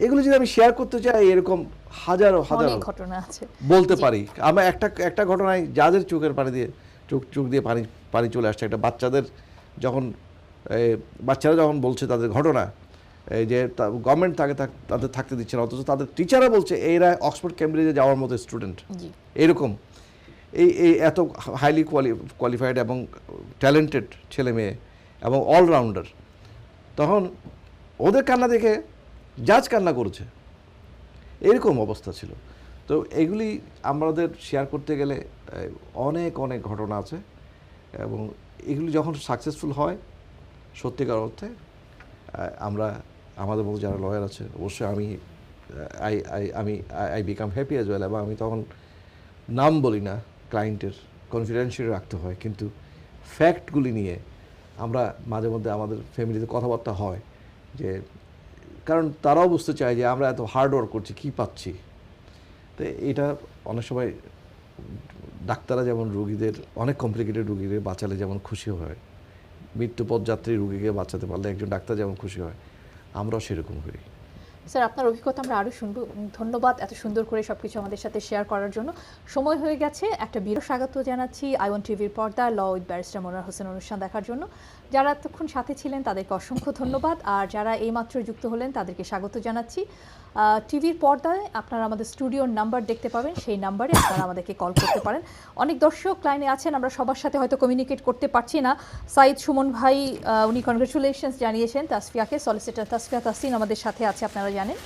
এগুলো যদি আমি শেয়ার করতে চাই, এরকম হাজারো হাজারো ঘটনা আছে বলতে পারি। আমরা একটা ঘটনায় যাদের চোখের পানি দিয়ে চোখ দিয়ে পানি চলে আসছে, একটা বাচ্চারা যখন বলছে তাদের ঘটনা, এই যে গভর্নমেন্ট তাদের থাকতে দিচ্ছে না, অথচ তাদের টিচাররা বলছে এরা অক্সফোর্ড কেমব্রিজে যাওয়ার মতো স্টুডেন্ট। এরকম এই এত হাইলি কোয়ালিফাইড এবং ট্যালেন্টেড ছেলে মেয়ে এবং অলরাউন্ডার, তখন ওদের কান্না দেখে জাজ কান্না করেছে, এরকম অবস্থা ছিল। তো এগুলি আমাদের শেয়ার করতে গেলে অনেক অনেক ঘটনা আছে, এবং এগুলি যখন সাকসেসফুল হয় সত্যিকার অর্থে আমরা আমাদের মধ্যে যারা লয়ার আছে, অবশ্যই I become happy as well. এবং আমি তখন নাম বলি না, ক্লায়েন্টের কনফিডেন্সিয়াল রাখতে হয়, কিন্তু ফ্যাক্টগুলি নিয়ে আমরা মাঝে মধ্যে আমাদের ফ্যামিলিতে কথাবার্তা হয় যে, কারণ তারাও বুঝতে চায় যে আমরা এত হার্ড ওয়ার্ক করছি কী পাচ্ছি। তো এটা অনেক সময় ডাক্তাররা যেমন রুগীদের, অনেক কমপ্লিকেটেড রুগীদের বাঁচালে যেমন খুশি হয়, মৃত্যুপথযাত্রী রুগীকে বাঁচাতে পারলে একজন ডাক্তার যেমন খুশি হয়, আমরাও সেরকম করি। স্যার, আপনার অভিজ্ঞতা আমরা আরও শুনবো। ধন্যবাদ এত সুন্দর করে সব কিছু আমাদের সাথে শেয়ার করার জন্য। সময় হয়ে গেছে একটা বিরল স্বাগত জানাচ্ছি আই1 টিভির পর্দা ল উইথ ব্যারিস্টার মনোয়ার হোসেন অনুষ্ঠান দেখার জন্য। যারা এতক্ষণ সাথে ছিলেন তাদেরকে অসংখ্য ধন্যবাদ, আর যারা এইমাত্র যুক্ত হলেন তাদেরকে স্বাগত জানাচ্ছি। টিভির পর্দায় আপনারা আমাদের স্টুডিওর নাম্বার দেখতে পাবেন, সেই নাম্বারে আপনারা আমাদেরকে কল করতে পারেন। অনেক দর্শক লাইনে আছেন, আমরা সবার সাথে হয়তো কমিউনিকেট করতে পারছি না। সাইদ সুমন ভাই উনি কনগ্রেচুলেশনস জানিয়েছেন তাসফিয়াকে, সলিসিটর তাসফিয়া তাসিন আমাদের সাথে আছে, আপনারা জানেন।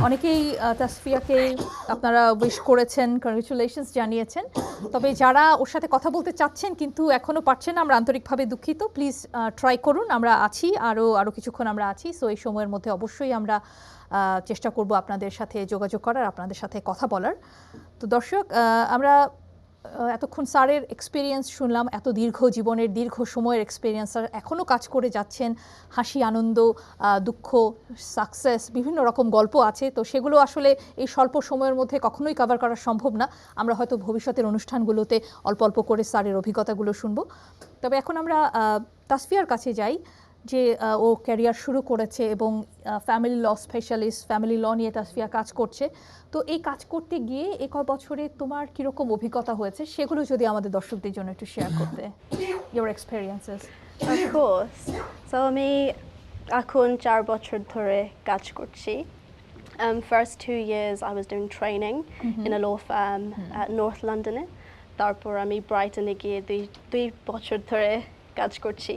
অনেকেই তাসফিয়াকে আপনারা উইশ করেছেন, কনগ্রেচুলেশনস জানিয়েছেন। তবে যারা ওর সাথে কথা বলতে চাচ্ছেন কিন্তু এখনও পারছেন না, আমরা আন্তরিকভাবে দুঃখিত। প্লিজ ট্রাই করুন, আমরা আছি, আরও কিছুক্ষণ আমরা আছি। সো এই সময়ের মধ্যে অবশ্যই আমরা চেষ্টা করব আপনাদের সাথে যোগাযোগ করার, আপনাদের সাথে কথা বলার। তো দর্শক, আমরা এতক্ষণ স্যারের এক্সপিরিয়েন্স শুনলাম, এত দীর্ঘ জীবনের দীর্ঘ সময়ের এক্সপিরিয়েন্স। স্যার এখনও কাজ করে যাচ্ছেন, হাসি, আনন্দ, দুঃখ, সাকসেস, বিভিন্ন রকম গল্প আছে। তো সেগুলো আসলে এই স্বল্প সময়ের মধ্যে কখনোই কভার করা সম্ভব না। আমরা হয়তো ভবিষ্যতের অনুষ্ঠানগুলোতে অল্প অল্প করে স্যারের অভিজ্ঞতাগুলো শুনবো। তবে এখন আমরা তাসফিয়ার কাছে যাই, যে ও ক্যারিয়ার শুরু করেছে এবং family law specialist, family law নিয়ে তাসফিয়া কাজ করছে। তো এই কাজ করতে গিয়ে এক বছরে তোমার কীরকম অভিজ্ঞতা হয়েছে সেগুলো যদি আমাদের দর্শকদের জন্য একটু শেয়ার করতে, your experiences. Of course. So আমি এখন 4 বছর ধরে কাজ করছি. First 2 years I was doing training in a law firm at North London. তারপর আমি ব্রাইটনে গিয়ে 2 বছর ধরে কাজ করছি.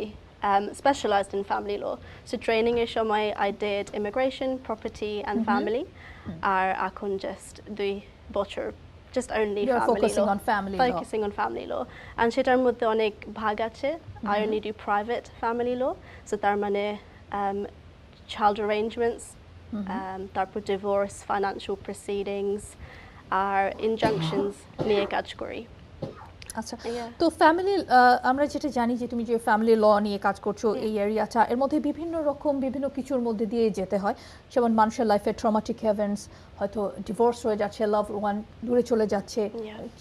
Specialized in family law. So training এর সময় I did immigration, property and family. আর এখন just 2 বছর just only You're family focusing law. on family Focusing on family law. And সেটার মধ্যে অনেক ভাগ আছে. I only do private family law. So তার মানে child arrangements, তারপর divorce, financial proceedings, আর injunctions নিয়ে কাজ করি. আচ্ছা, তো ফ্যামিলি, আমরা যেটা জানি যে তুমি যে ফ্যামিলি ল নিয়ে কাজ করছো এই এরিয়াটা, এর মধ্যে বিভিন্ন কিছুর মধ্যে দিয়ে যেতে হয়। যেমন মানুষের লাইফে ট্রমাটিক ইভেন্টস, হয়তো ডিভোর্স হয়ে যাচ্ছে, লাভ ওয়ান দূরে চলে যাচ্ছে,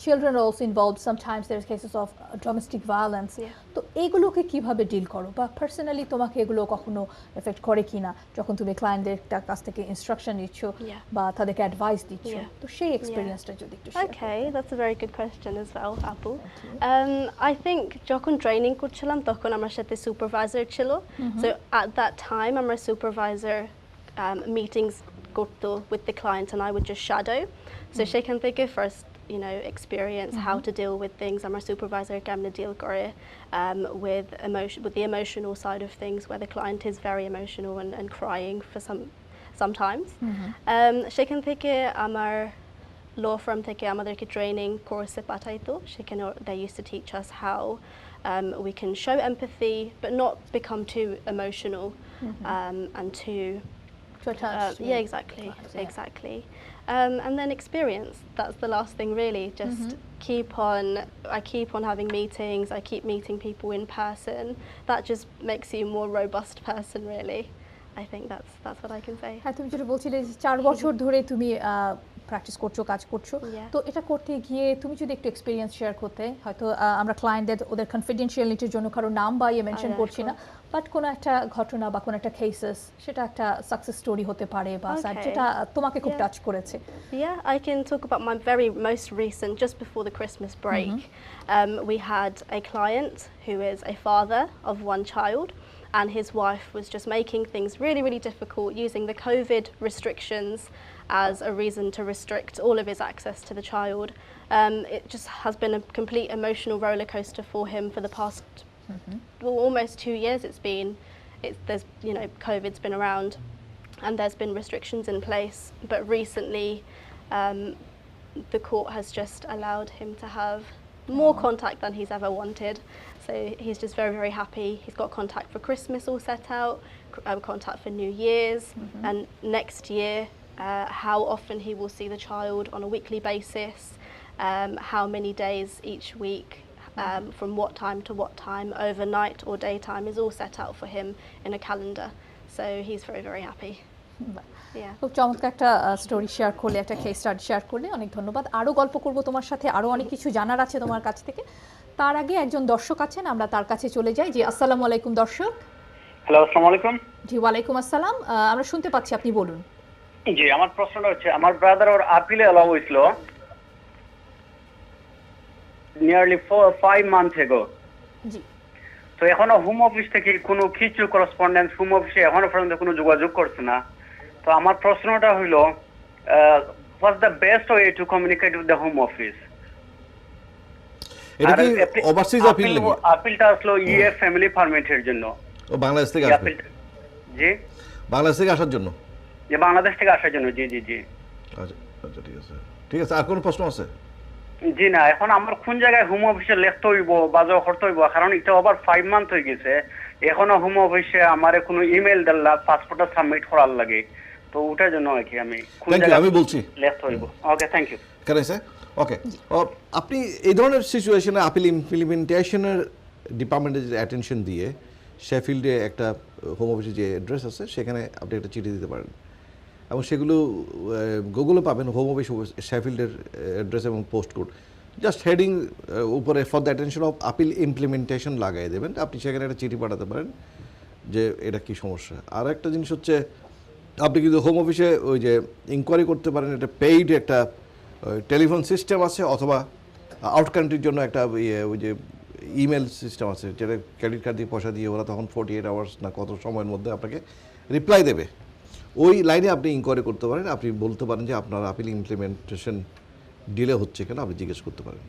children are also involved, sometimes there cases of domestic violence. তো এইগুলোকে কিভাবে ডিল করো, বা পার্সোনালি তোমাকে এগুলো কখনো এফেক্ট করে কিনা যখন তুমি ক্লায়েন্টদের কাছ থেকে ইনস্ট্রাকশন নিচ্ছ বা তাদেরকে অ্যাডভাইস দিচ্ছ? তো সেই এক্সপেরিয়েন্সটা যদি একটু শেয়ার করো। Okay, that's a very good question as well, Apple. I think যখন ট্রেনিং করছিলাম তখন আমার সাথে সুপারভাইজার ছিল. So at that time আমার সুপারভাইজার meetings করতো with the client and I would just shadow. So সেখান থেকে first, you know, experience how to deal with things. আমার supervisor কেমনে deal করে with the emotional side of things, where the client is very emotional and crying for sometimes. সেখান থেকে আমার law firm থেকে আমাদেরকে training course পাঠাইতো. সেখানে they used to teach us how we can show empathy but not become too emotional and too exactly. And then experience. That's the last thing really. Just I keep on having meetings. I keep meeting people in person. That just makes you a more robust person, really. I think that's what I can say. হ্যাঁ, তুমি যেটা বলছিলে 4 বছর ধরে তুমি প্র্যাকটিস করছো, কাজ করছো। তো এটা করতে গিয়ে তুমি যদি একটু এক্সপিরিয়েন্স শেয়ার করতে, হয়তো আমরা ক্লায়েন্টদের ওদের কনফিডেন্সিয়ালিটির জন্য কারো নাম বা মেনশন করছি না, বাট কোনো একটা ঘটনা বা কোনো একটা কেসেস, সেটা একটা সাকসেস স্টোরি হতে পারে বা যেটা তোমাকে খুব টাচ করেছে। Yeah, I can talk about my very most recent, just before the Christmas break. We had a client who is a father of 1 child. And his wife was just making things really, really difficult, using the COVID restrictions as a reason to restrict all of his access to the child. It just has been a complete emotional roller coaster for him for the past almost 2 years. There's, you know, COVID's been around and there's been restrictions in place, but recently the court has just allowed him to have more contact than he's ever wanted. So he's just very, very happy. He's got contact for Christmas all set out, contact for New Year's, and next year how often he will see the child on a weekly basis, how many days each week from what time to what time, overnight or daytime, is all set out for him in a calendar. So he's very, very happy. Yeah. খুব চমৎকার একটা স্টোরি শেয়ার করলে, একটা কেস স্টাডি শেয়ার করলে, অনেক ধন্যবাদ। আরও গল্প করব তোমার সাথে, আরও অনেক কিছু জানার আছে তোমার কাছ থেকে। তার আগে একজন দর্শক আছেন, আমরা তার কাছে চলে যাই। জি, আসসালামু আলাইকুম দর্শক। হ্যালো, আসসালামু আলাইকুম। জি, ওয়ালাইকুম আসসালাম। আমরা শুনতে পাচ্ছি, আপনি বলুন। জি, আমার প্রশ্নটা হচ্ছে, আমার ব্রাদার ওর আপিলে অ্যালাউ হয়েছিল নিয়ারলি 5 months ago। জি। তো এখনো হোম অফিস থেকে কোনো কিছু করেসপন্ডেন্স হোম অফিসে এখনো পর্যন্ত কোনো যোগাযোগ করছে না। তো আমার প্রশ্নটা হইল, what's the best way to communicate with the home office? এটা কি ওভারসিজ আপিল নাকি? আপিলটা আসলো ইএ ফ্যামিলি পারমিটের জন্য। ও বাংলাদেশ থেকে আসবে? জি, বাংলাদেশ থেকে আসার জন্য। যে বাংলাদেশ থেকে আসার জন্য। জি জি জি। আচ্ছা আচ্ছা, ঠিক আছে ঠিক আছে। আর কোনো প্রশ্ন আছে? জি না, এখন আমার কোন জায়গায় হোম অফিসে লিখতে হইব বা জমা করতে হইব, কারণ এটা আবার 5 months হয়ে গেছে, এখনো হোম অফিসে আমার কোনো ইমেল দিলা পাসপোর্টটা সাবমিট করার লাগে। তো ওটার জন্য আর কি আমি কোন জায়গায় আমি বলছি লিখতে হইব। ওকে, থ্যাংক ইউ। কারেন্ট ওকে। আপনি এই ধরনের সিচুয়েশনে আপিল ইমপ্লিমেন্টেশনের ডিপার্টমেন্টের অ্যাটেনশন দিয়ে শেফিল্ডে একটা হোম অফিসে যে অ্যাড্রেস আছে সেখানে আপনি একটা চিঠি দিতে পারেন, এবং সেগুলো গুগলে পাবেন, হোম অফিস শেফিল্ডের অ্যাড্রেস এবং পোস্ট কোড। জাস্ট হেডিং উপরে for the attention of appeal implementation লাগাই দেবেন, আপনি সেখানে একটা চিঠি পাঠাতে পারেন যে এটা কি সমস্যা। আর একটা জিনিস হচ্ছে, আপনি কিন্তু হোম অফিসে ওই যে ইনকোয়ারি করতে পারেন, এটা পেইড একটা টেলিফোন সিস্টেম আছে, অথবা আউট কান্ট্রির জন্য একটা ওই যে ইমেল সিস্টেম আছে, যেটা ক্রেডিট কার্ড দিয়ে পয়সা দিয়ে ওরা তখন 48 hours না কত সময়ের মধ্যে আপনাকে রিপ্লাই দেবে। ওই লাইনে আপনি ইনকোয়ারি করতে পারেন, আপনি বলতে পারেন যে আপনার আপিল ইমপ্লিমেন্টেশন ডিলে হচ্ছে কেন, আপনি জিজ্ঞেস করতে পারেন।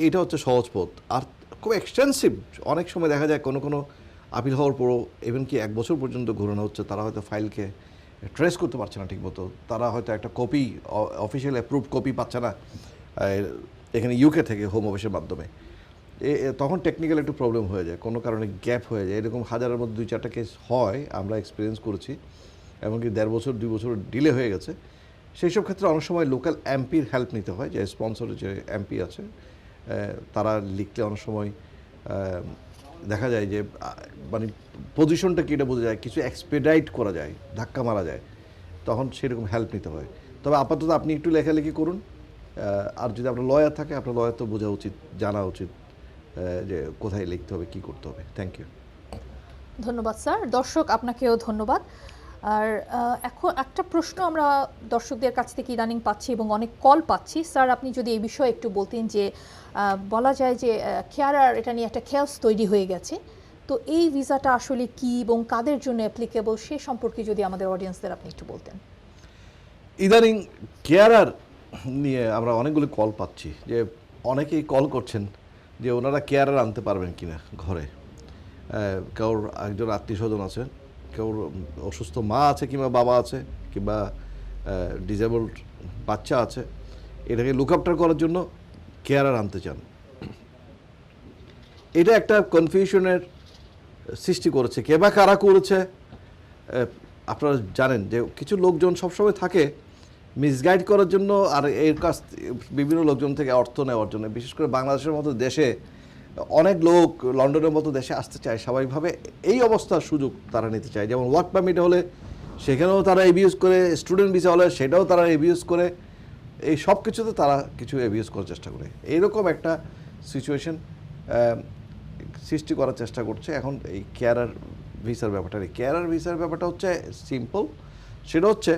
এটা হচ্ছে সহজ পথ। আর খুব এক্সটেন্সিভ, অনেক সময় দেখা যায় কোনো আপিল হওয়ার পরও ইভেন কি 1 বছর পর্যন্ত ঘোরানো হচ্ছে, তারা হয়তো ফাইলকে ট্রেস করতে পারছে না ঠিকমতো, তারা হয়তো একটা কপি, অফিসিয়াল অ্যাপ্রুভড কপি পাচ্ছে না এখানে ইউকে থেকে হোম অফিসের মাধ্যমে। তখন টেকনিক্যাল একটু প্রবলেম হয়ে যায়, কোনো কারণে গ্যাপ হয়ে যায়। এরকম হাজারের মধ্যে 2-4টা কেস হয়, আমরা এক্সপিরিয়েন্স করেছি, এমনকি 1.5 বছর 2 বছর ডিলে হয়ে গেছে। সেই সব ক্ষেত্রে অনেক সময় লোকাল এমপির হেল্প নিতে হয়, যে স্পন্সরের যে এমপি আছে তারা লিখলে অনেক সময় দেখা যায় যে মানে পজিশনটা কি এটা বোঝা যায়, কিছু এক্সপেডাইট করা যায়, ধাক্কা মারা যায়, তখন সেরকম হেল্প নিতে হয়। তবে আপাতত আপনি একটু লেখালেখি করুন, আর যদি আপনার লয়ার থাকে, আপনার লয়ার তো বোঝা উচিত, জানা উচিত যে কোথায় লিখতে হবে, কী করতে হবে। Thank you. ধন্যবাদ স্যার। দর্শক, আপনাকেও ধন্যবাদ। আর এখন একটা প্রশ্ন আমরা দর্শকদের কাছ থেকে ইদানিং পাচ্ছি এবং অনেক কল পাচ্ছি। স্যার, আপনি যদি এই বিষয়ে একটু বলতেন, যে বলা যায় যে কেয়ারার, এটা নিয়ে একটা খেয়াস তৈরি হয়ে গেছে, তো এই ভিসাটা আসলে কি এবং কাদের জন্য অ্যাপ্লিকেবল, সে সম্পর্কে যদি আমাদের অডিয়েন্সদের আপনি একটু বলতেন। ইদানিং কেয়ারার নিয়ে আমরা অনেকগুলো কল পাচ্ছি, যে অনেকেই কল করছেন যে ওনারা কেয়ারার আনতে পারবেন কিনা ঘরে। কারোর একজন আত্মীয় স্বজন আছে, কেউ অসুস্থ মা আছে, কিংবা বাবা আছে, কিংবা ডিসেবলড বাচ্চা আছে, এটাকে লুক আফটার করার জন্য কেয়ারার আনতে চান। এটা একটা কনফিউশনের সৃষ্টি করেছে। কে বা কারা করেছে আপনারা জানেন, যে কিছু লোকজন সবসময় থাকে মিসগাইড করার জন্য, আর এর কাছ বিভিন্ন লোকজন থেকে অর্থ নেওয়ার জন্য। বিশেষ করে বাংলাদেশের মতো দেশে অনেক লোক লন্ডনের মতো দেশে আসতে চায়, স্বাভাবিকভাবে এই অবস্থার সুযোগ তারা নিতে চায়। যেমন ওয়ার্ক পারমিট হলে সেখানেও তারা এবিউজ করে, স্টুডেন্ট ভিসা হলে সেটাও তারা এবিউজ করে, এই সব কিছুতে তারা কিছু এবিউজ করার চেষ্টা করে। এইরকম একটা সিচুয়েশন সৃষ্টি করার চেষ্টা করছে এখন এই কেয়ারার ভিসার ব্যাপারটা। কেয়ারার ভিসার ব্যাপারটা হচ্ছে সিম্পল, সেটা হচ্ছে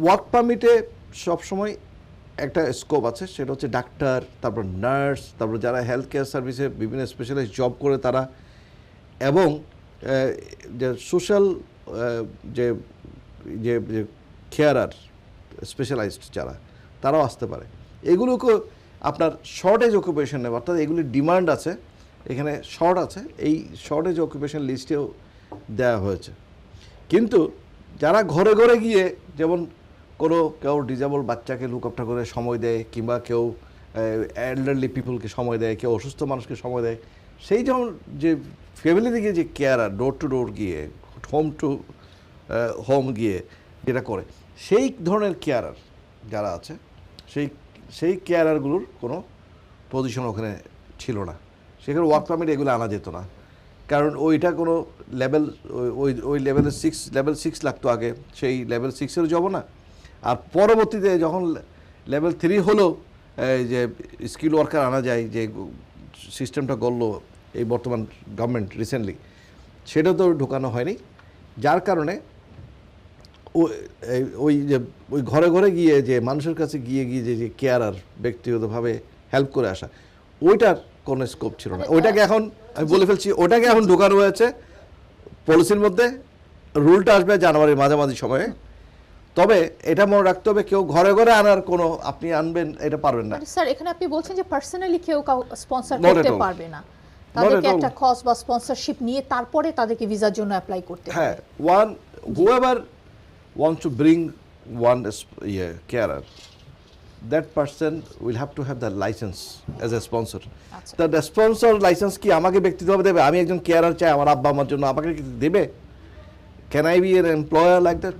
ওয়ার্ক পারমিটে সবসময় একটা স্কোপ আছে, সেটা হচ্ছে ডাক্তার, তারপর নার্স, তারপর যারা হেলথ কেয়ার সার্ভিসে বিভিন্ন স্পেশালাইজড জব করে তারা, এবং যে সোশ্যাল যে যে কেয়ারার স্পেশালাইজড যারা, তারাও আসতে পারে। এগুলোকে আপনার শর্টেজ অকুপেশন নেবে, অর্থাৎ এগুলির ডিমান্ড আছে, এখানে শর্ট আছে, এই শর্টেজ অকুপেশন লিস্টেও দেওয়া হয়েছে। কিন্তু যারা ঘরে ঘরে গিয়ে, যেমন কেউ ডিজেবল বাচ্চাকে লুক আফটার করে সময় দেয়, কিংবা কেউ এল্ডারলি পিপলকে সময় দেয়, কেউ অসুস্থ মানুষকে সময় দেয়, সেই যেমন যে ফ্যামিলি থেকে যে কেয়ারার ডোর টু ডোর গিয়ে, হোম টু হোম গিয়ে যেটা করে, সেই ধরনের কেয়ারার যারা আছে, সেই কেয়ারারগুলোর কোনো পজিশন ওখানে ছিল না, সেখানে ওয়ার্ক পারমিট এগুলো আনা যেত না, কারণ ওইটা কোনো লেভেল ওই লেভেল 6 লাগতো আগে, সেই লেভেল 6-এরও যাব না। আর পরবর্তীতে যখন লেভেল 3 হলো, যে স্কিল ওয়ার্কার আনা যায়, যে সিস্টেমটা গড়লো এই বর্তমান গভর্নমেন্ট রিসেন্টলি, সেটা তো ঢোকানো হয়নি, যার কারণে ওই ঘরে ঘরে গিয়ে যে মানুষের কাছে গিয়ে যে কেয়ারার ব্যক্তিগতভাবে হেল্প করে আসা, ওইটার কোনো স্কোপ ছিল না। ওইটাকে এখন আমি বলে ফেলছি, ওটাকে এখন ঢোকানো হয়েছে পলিসির মধ্যে, রুলটা আসবে জানুয়ারির মাঝামাঝি সময়ে। তবে এটা মনে রাখতে হবে, কেউ ঘরে ঘরে আনার কোনো আপনি আনবেন এটা পারবেন না। স্যার এখানে আপনি বলছেন যে পার্সোনালি কেউ স্পন্সর করতে পারবে না, তাদেরকে একটা কজ বা স্পন্সরশিপ নিয়ে তারপরে তাদেরকে ভিসার জন্য অ্যাপ্লাই করতে হবে। হ্যাঁ, whoever wants to bring one carer, that person will have to have the license as a sponsor. The sponsor license কি আমাকে ব্যক্তিগতভাবে দেবে? আমি একজন কেয়ারার চাই আমার আব্বা আমার জন্য, আমাকে কি দেবে? Can I be an employer like that?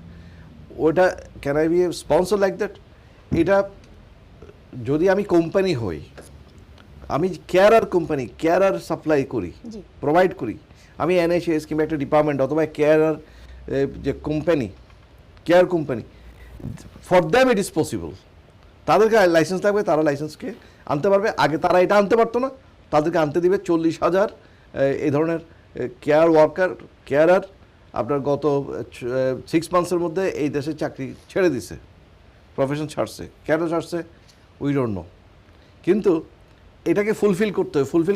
ওটা can I be a sponsor like that? এটা যদি আমি কোম্পানি হই, আমি কেয়ারার কোম্পানি, কেয়ারার সাপ্লাই করি, প্রোভাইড করি, আমি NHS কিংবা একটা ডিপার্টমেন্ট অথবা কেয়ারার যে company, care company, for them it is possible. তাদেরকে লাইসেন্স লাগবে, তারা লাইসেন্সকে আনতে পারবে। আগে তারা এটা আনতে পারতো না, তাদেরকে আনতে দিবে 40,000 এই ধরনের কেয়ারার আপনার গত 6 মান্থসের মধ্যে এই দেশে চাকরি ছেড়ে দিছে, প্রফেশন ছাড়ছে। কেন ছাড়ছে উই ডোন্ট নো, কিন্তু এটাকে ফুলফিল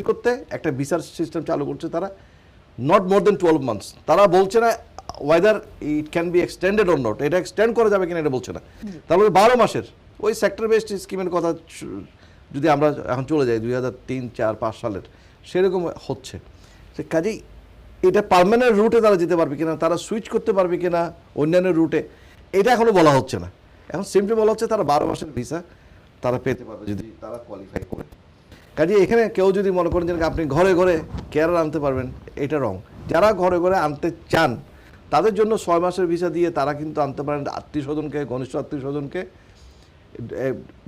করতে একটা ভিসার সিস্টেম চালু করছে তারা, নট মোর দেন 12 মান্থস। তারা বলছে না weather it can be extended or not, এটা এক্সটেন্ড করা যাবে কিনা এটা বলছে না। তাহলে 12 মাসের ওই সেক্টর বেসড স্কিমের কথা যদি আমরা এখন চলে যাই 2003, 4, 5 সালের, সেরকম হচ্ছে। সে কাজেই এটা পার্মানেন্ট রুটে তারা যেতে পারবে কিনা, তারা সুইচ করতে পারবে কিনা অন্যান্য রুটে, এটা এখনও বলা হচ্ছে না। এখন সিম্পলি বলা হচ্ছে তারা 12 মাসের ভিসা তারা পেতে পারবে যদি তারা কোয়ালিফাই করে। কাজে এখানে কেউ যদি মনে করেন যে আপনি ঘরে ঘরে কেয়ারার আনতে পারবেন, এটা রং। যারা ঘরে ঘরে আনতে চান তাদের জন্য 6 মাসের ভিসা দিয়ে তারা কিন্তু আনতে পারেন আত্মীয় স্বজনকে, ঘনিষ্ঠ আত্মীয় স্বজনকে।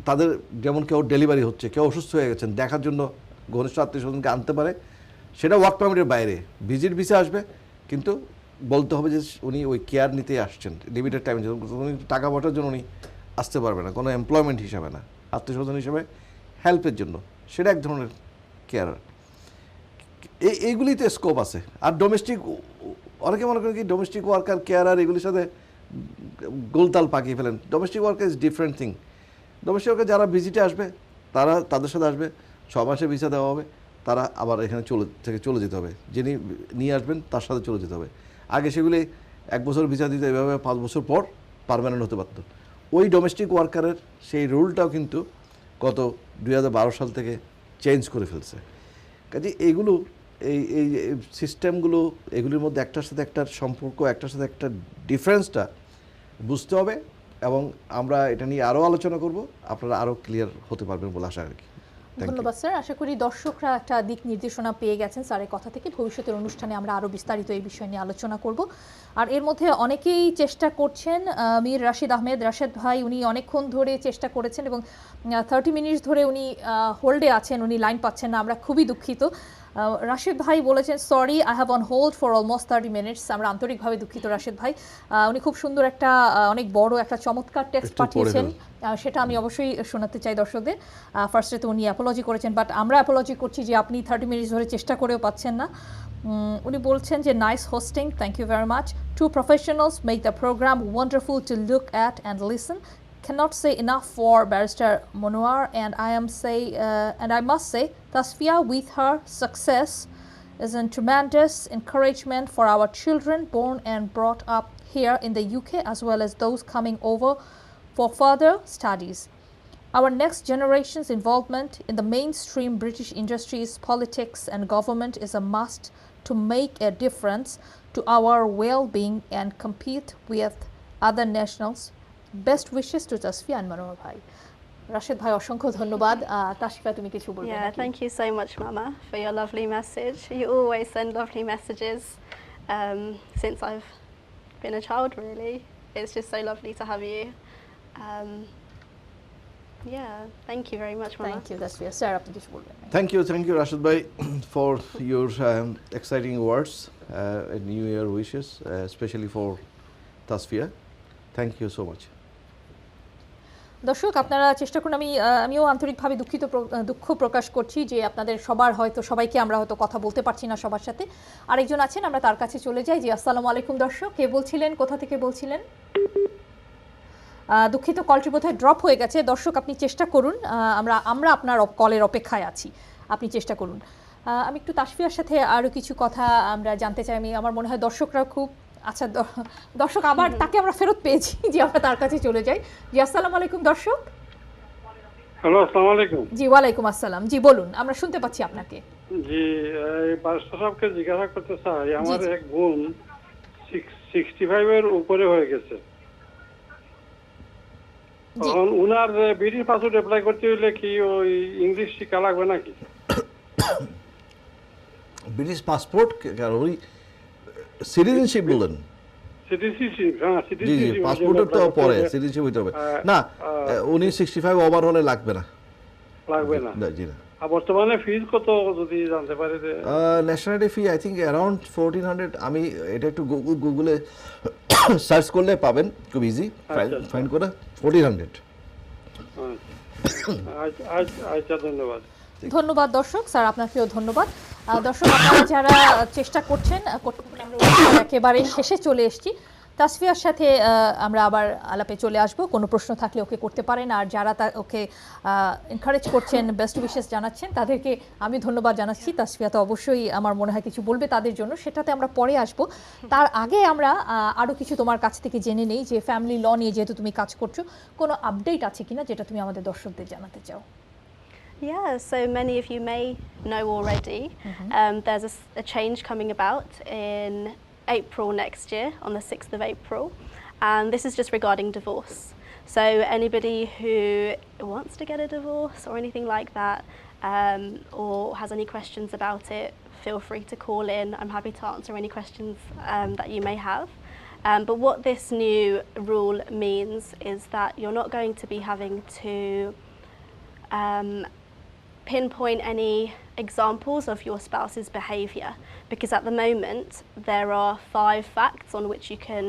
তাদের যেমন কেউ ডেলিভারি হচ্ছে, কেউ অসুস্থ হয়ে গেছেন, দেখার জন্য ঘনিষ্ঠ আত্মীয় স্বজনকে আনতে পারে। সেটা ওয়ার্ক পারমিটের বাইরে ভিজিট ভিসা আসবে, কিন্তু বলতে হবে যে উনি ওই কেয়ার নিতে আসছেন লিমিটেড টাইম, উনি টাকা পাঠার জন্য উনি আসতে পারবে না, কোনো এমপ্লয়মেন্ট হিসাবে না, আত্মীয় স্বজন হিসাবে হেল্পের জন্য। সেটা এক ধরনের কেয়ারার। এইগুলিতে স্কোপ আছে। আর ডোমেস্টিক, অনেকে মনে করেন কি ডোমেস্টিক ওয়ার্কার কেয়ারার এগুলির সাথে গোলতাল পাকিয়ে ফেলেন। Domestic worker is different thing. Domestic worker যারা ভিজিটে আসবে তারা তাদের সাথে আসবে, 6 মাসে ভিসা দেওয়া হবে, তারা আবার এখানে চলে যেতে হবে, যিনি নিয়ে আসবেন তার সাথে চলে যেতে হবে। আগে সেগুলি 1 বছর ভিসা দিতে, এভাবে 5 বছর পর পার্মানেন্ট হতে পারত। ওই ডোমেস্টিক ওয়ার্কারের সেই রুলটাও কিন্তু গত 2012 সাল থেকে চেঞ্জ করে ফেলছে। কাজে এইগুলো এই সিস্টেমগুলো, এগুলির মধ্যে একটার সাথে একটার সম্পর্ক, একটার সাথে একটা ডিফারেন্সটা বুঝতে হবে, এবং আমরা এটা নিয়ে আরও আলোচনা করব, আপনারা আরও ক্লিয়ার হতে পারবেন বলে আশা রাখি। ধন্যবাদ স্যার। আশা করি দর্শকরা একটা দিক নির্দেশনা পেয়ে গেছেন স্যারের কথা থেকে। ভবিষ্যতের অনুষ্ঠানে আমরা আরও বিস্তারিত এই বিষয় নিয়ে আলোচনা করব। আর এর মধ্যে অনেকেই চেষ্টা করছেন, মীর রাশিদ আহমেদ, রাশেদ ভাই, উনি অনেকক্ষণ ধরে চেষ্টা করেছেন এবং 30 মিনিট ধরে উনি হোল্ডে আছেন, উনি লাইন পাচ্ছেন না, আমরা খুবই দুঃখিত। রাশেদ ভাই বলেছেন, sorry I have on hold for almost 30 minutes. আমরা আন্তরিকভাবে দুঃখিত রাশেদ ভাই। উনি খুব সুন্দর একটা অনেক বড় একটা চমৎকার টেক্সট পাঠিয়েছেন, সেটা আমি অবশ্যই শোনাতে চাই দর্শকদের। ফার্স্টে তো উনি অ্যাপোলজি করেছেন, বাট আমরা অ্যাপোলজি করছি যে আপনি 30 মিনিটস ধরে চেষ্টা করেও পাচ্ছেন না। উনি বলছেন যে nice hosting, thank you very much. To professionals make the programme wonderful to look at and listen. Cannot say enough for Barrister Monwar, and I must say Tasfia with her success is a tremendous encouragement for our children born and brought up here in the UK, as well as those coming over for further studies. Our next generation's involvement in the mainstream British industries, politics and government is a must to make a difference to our well-being and compete with other nationals. Best wishes to Tasfia and Manohar bhai. Rashid bhai, অসংখ্য ধন্যবাদ। তাশফিয়া, তুমি কিছু বলবে নাকি? Yeah, thank you so much, Mama, for your lovely message. You always send lovely messages since I've been a child, really. It's just so lovely to have you. Yeah, thank you very much, Mama. Thank you Tasfia sir আপনি কিছু বলবেন Thank you, Rashid Bhai, for your exciting words and New Year wishes, especially for Tasfia. Thank you so much. দর্শক আপনারা চেষ্টা করুন, আমিও আন্তরিকভাবে দুঃখ প্রকাশ করছি যে আপনাদের সবাইকে আমরা হয়তো কথা বলতে পারছি না সবার সাথে। আরেকজন আছেন, আমরা তার কাছে চলে যাই। জি আসসালামু আলাইকুম দর্শক, কে বলছিলেন, কোথা থেকে বলছিলেন? দুঃখিত, কলটি বোধহয় ড্রপ হয়ে গেছে। দর্শক আপনি চেষ্টা করুন, আমরা আপনার কলের অপেক্ষায় আছি, আপনি চেষ্টা করুন। আমি একটু তাসফিয়ার সাথে আরও কিছু কথা আমরা জানতে চাই। আমার মনে হয় দর্শকরা খুব আচ্ছা দর্শক আবার তাকে আমরা ফেরত পেয়েছি, যে আমরা তার কাছে চলে যাই। জি আসসালামু আলাইকুম দর্শক। হ্যালো, আসসালামু আলাইকুম। জি ওয়ালাইকুম আসসালাম। জি বলুন, আমরা শুনতে পাচ্ছি আপনাকে। জি, বাদশা সাহেবকে জিজ্ঞাসা করতে চাই, আমার এক বোন 65 এর উপরে হয়ে গেছে। এখন উনার ব্রিটিশ পাসপোর্ট অ্যাপ্লাই করতে হলে কি ওই ইংলিশ শিখা লাগবে নাকি? ব্রিটিশ পাসপোর্ট ওই সিটিজেনশিপ বলেন? সিটিজেনশিপ, হ্যাঁ সিটিজেনশিপ, পাসপোর্টের তো পরে সিটিজেনশিপ হইতে হবে না। উনি 65 ওভার হলে লাগবে না। জি না। আর বর্তমানে ফিজ কত যদি জানতে পারি? Nationality fee I think around 1400। আমি এটা একটু গুগলে সার্চ করলে পাবেন, খুব ইজি ফাইন্ড করে। 1400। আচ্ছা, ধন্যবাদ। ধন্যবাদ দর্শক, স্যার আপনাকেও ধন্যবাদ। দর্শক আপনারা যারা চেষ্টা করছেন, আমরা একেবারে শেষে চলে এসেছি। তাসফিয়ার সাথে আমরা আবার আলাপে চলে আসব, কোনো প্রশ্ন থাকলে ওকে করতে পারেন। আর যারা ওকে এনকারেজ করছেন, বেস্ট উইশেস জানাচ্ছেন, তাদেরকে আমি ধন্যবাদ জানাচ্ছি। তাসফিয়া তো অবশ্যই আমার মনে হয় কিছু বলবে তাদের জন্য, সেটাতে আমরা পরে আসব। তার আগে আমরা আরও কিছু তোমার কাছ থেকে জেনে নেই যে ফ্যামিলি ল নিয়ে যেহেতু তুমি কাজ করছো, কোনো আপডেট আছে কিনা যেটা তুমি আমাদের দর্শকদের জানাতে চাও? Yeah, so many of you may know already, there's a change coming about in April next year, on the 6th of April, and this is just regarding divorce. So anybody who wants to get a divorce or anything like that, or has any questions about it, feel free to call in. I'm happy to answer any questions that you may have. But what this new rule means is that you're not going to be having to pinpoint any examples of your spouse's behaviour, because at the moment there are 5 facts on which you can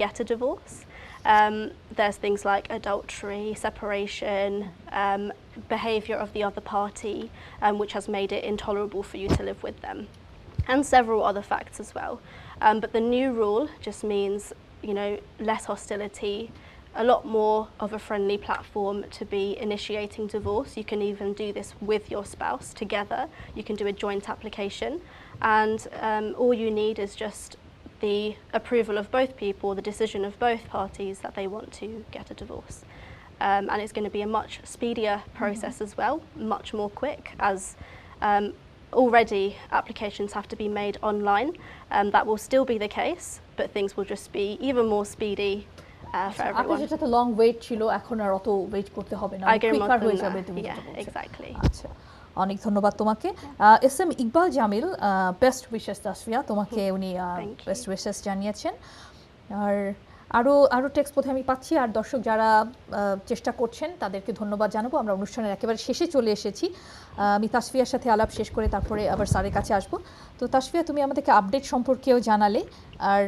get a divorce. There's things like adultery, separation, behaviour of the other party, which has made it intolerable for you to live with them, and several other facts as well. But the new rule just means, less hostility, a lot more of a friendly platform to be initiating divorce. You can even do this with your spouse together. You can do a joint application, and all you need is just the approval of both people, the decision of both parties that they want to get a divorce. And it's going to be a much speedier process as well, much more quick, as already applications have to be made online. That will still be the case, but things will just be even more speedy for everyone. যেটা তো লং ওয়েট ছিল, এখন আর অত ওয়েট করতে হবে না, কুইকার হয়ে যাবে। এক্স্যাক্টলি। আচ্ছা, অনেক ধন্যবাদ তোমাকে। S M Iqbal Jamil, best wishes Tasfia, তোমাকে উনি বেস্ট উইশেস জানিয়েছেন। আর আরও টেক্সট বোধহয় আমি পাচ্ছি। আর দর্শক যারা চেষ্টা করছেন তাদেরকে ধন্যবাদ জানাবো। আমরা অনুষ্ঠানের একেবারে শেষে চলে এসেছি। আমি তাসফিয়ার সাথে আলাপ শেষ করে তারপরে আবার স্যারের কাছে আসবো। তো তাসফিয়া, তুমি আমাদেরকে আপডেট সম্পর্কেও জানালে, আর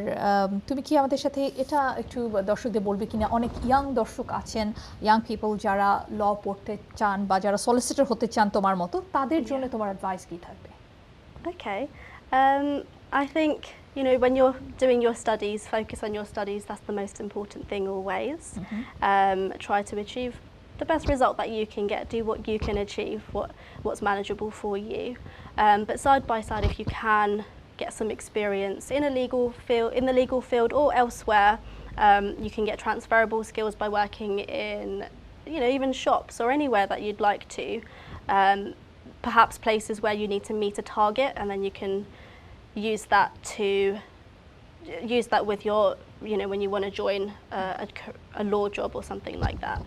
তুমি কি আমাদের সাথে এটা একটু দর্শকদের বলবে কিনা, অনেক ইয়াং দর্শক আছেন, ইয়াং পিপল যারা ল পড়তে চান বা যারা সলিসিটর হতে চান তোমার মতো, তাদের জন্য তোমার অ্যাডভাইস কি থাকবে? Okay, I think, when you're doing your studies, focus on your studies. That's the most important thing always. Try to achieve the best result that you can get. Do what you can achieve, what's manageable for you. But side by side, if you can get some experience in the legal field or elsewhere, you can get transferable skills by working in, even shops or anywhere that you'd like to. Perhaps places where you need to meet a target, and then you can use that with your, when you want to join a law job or something like that.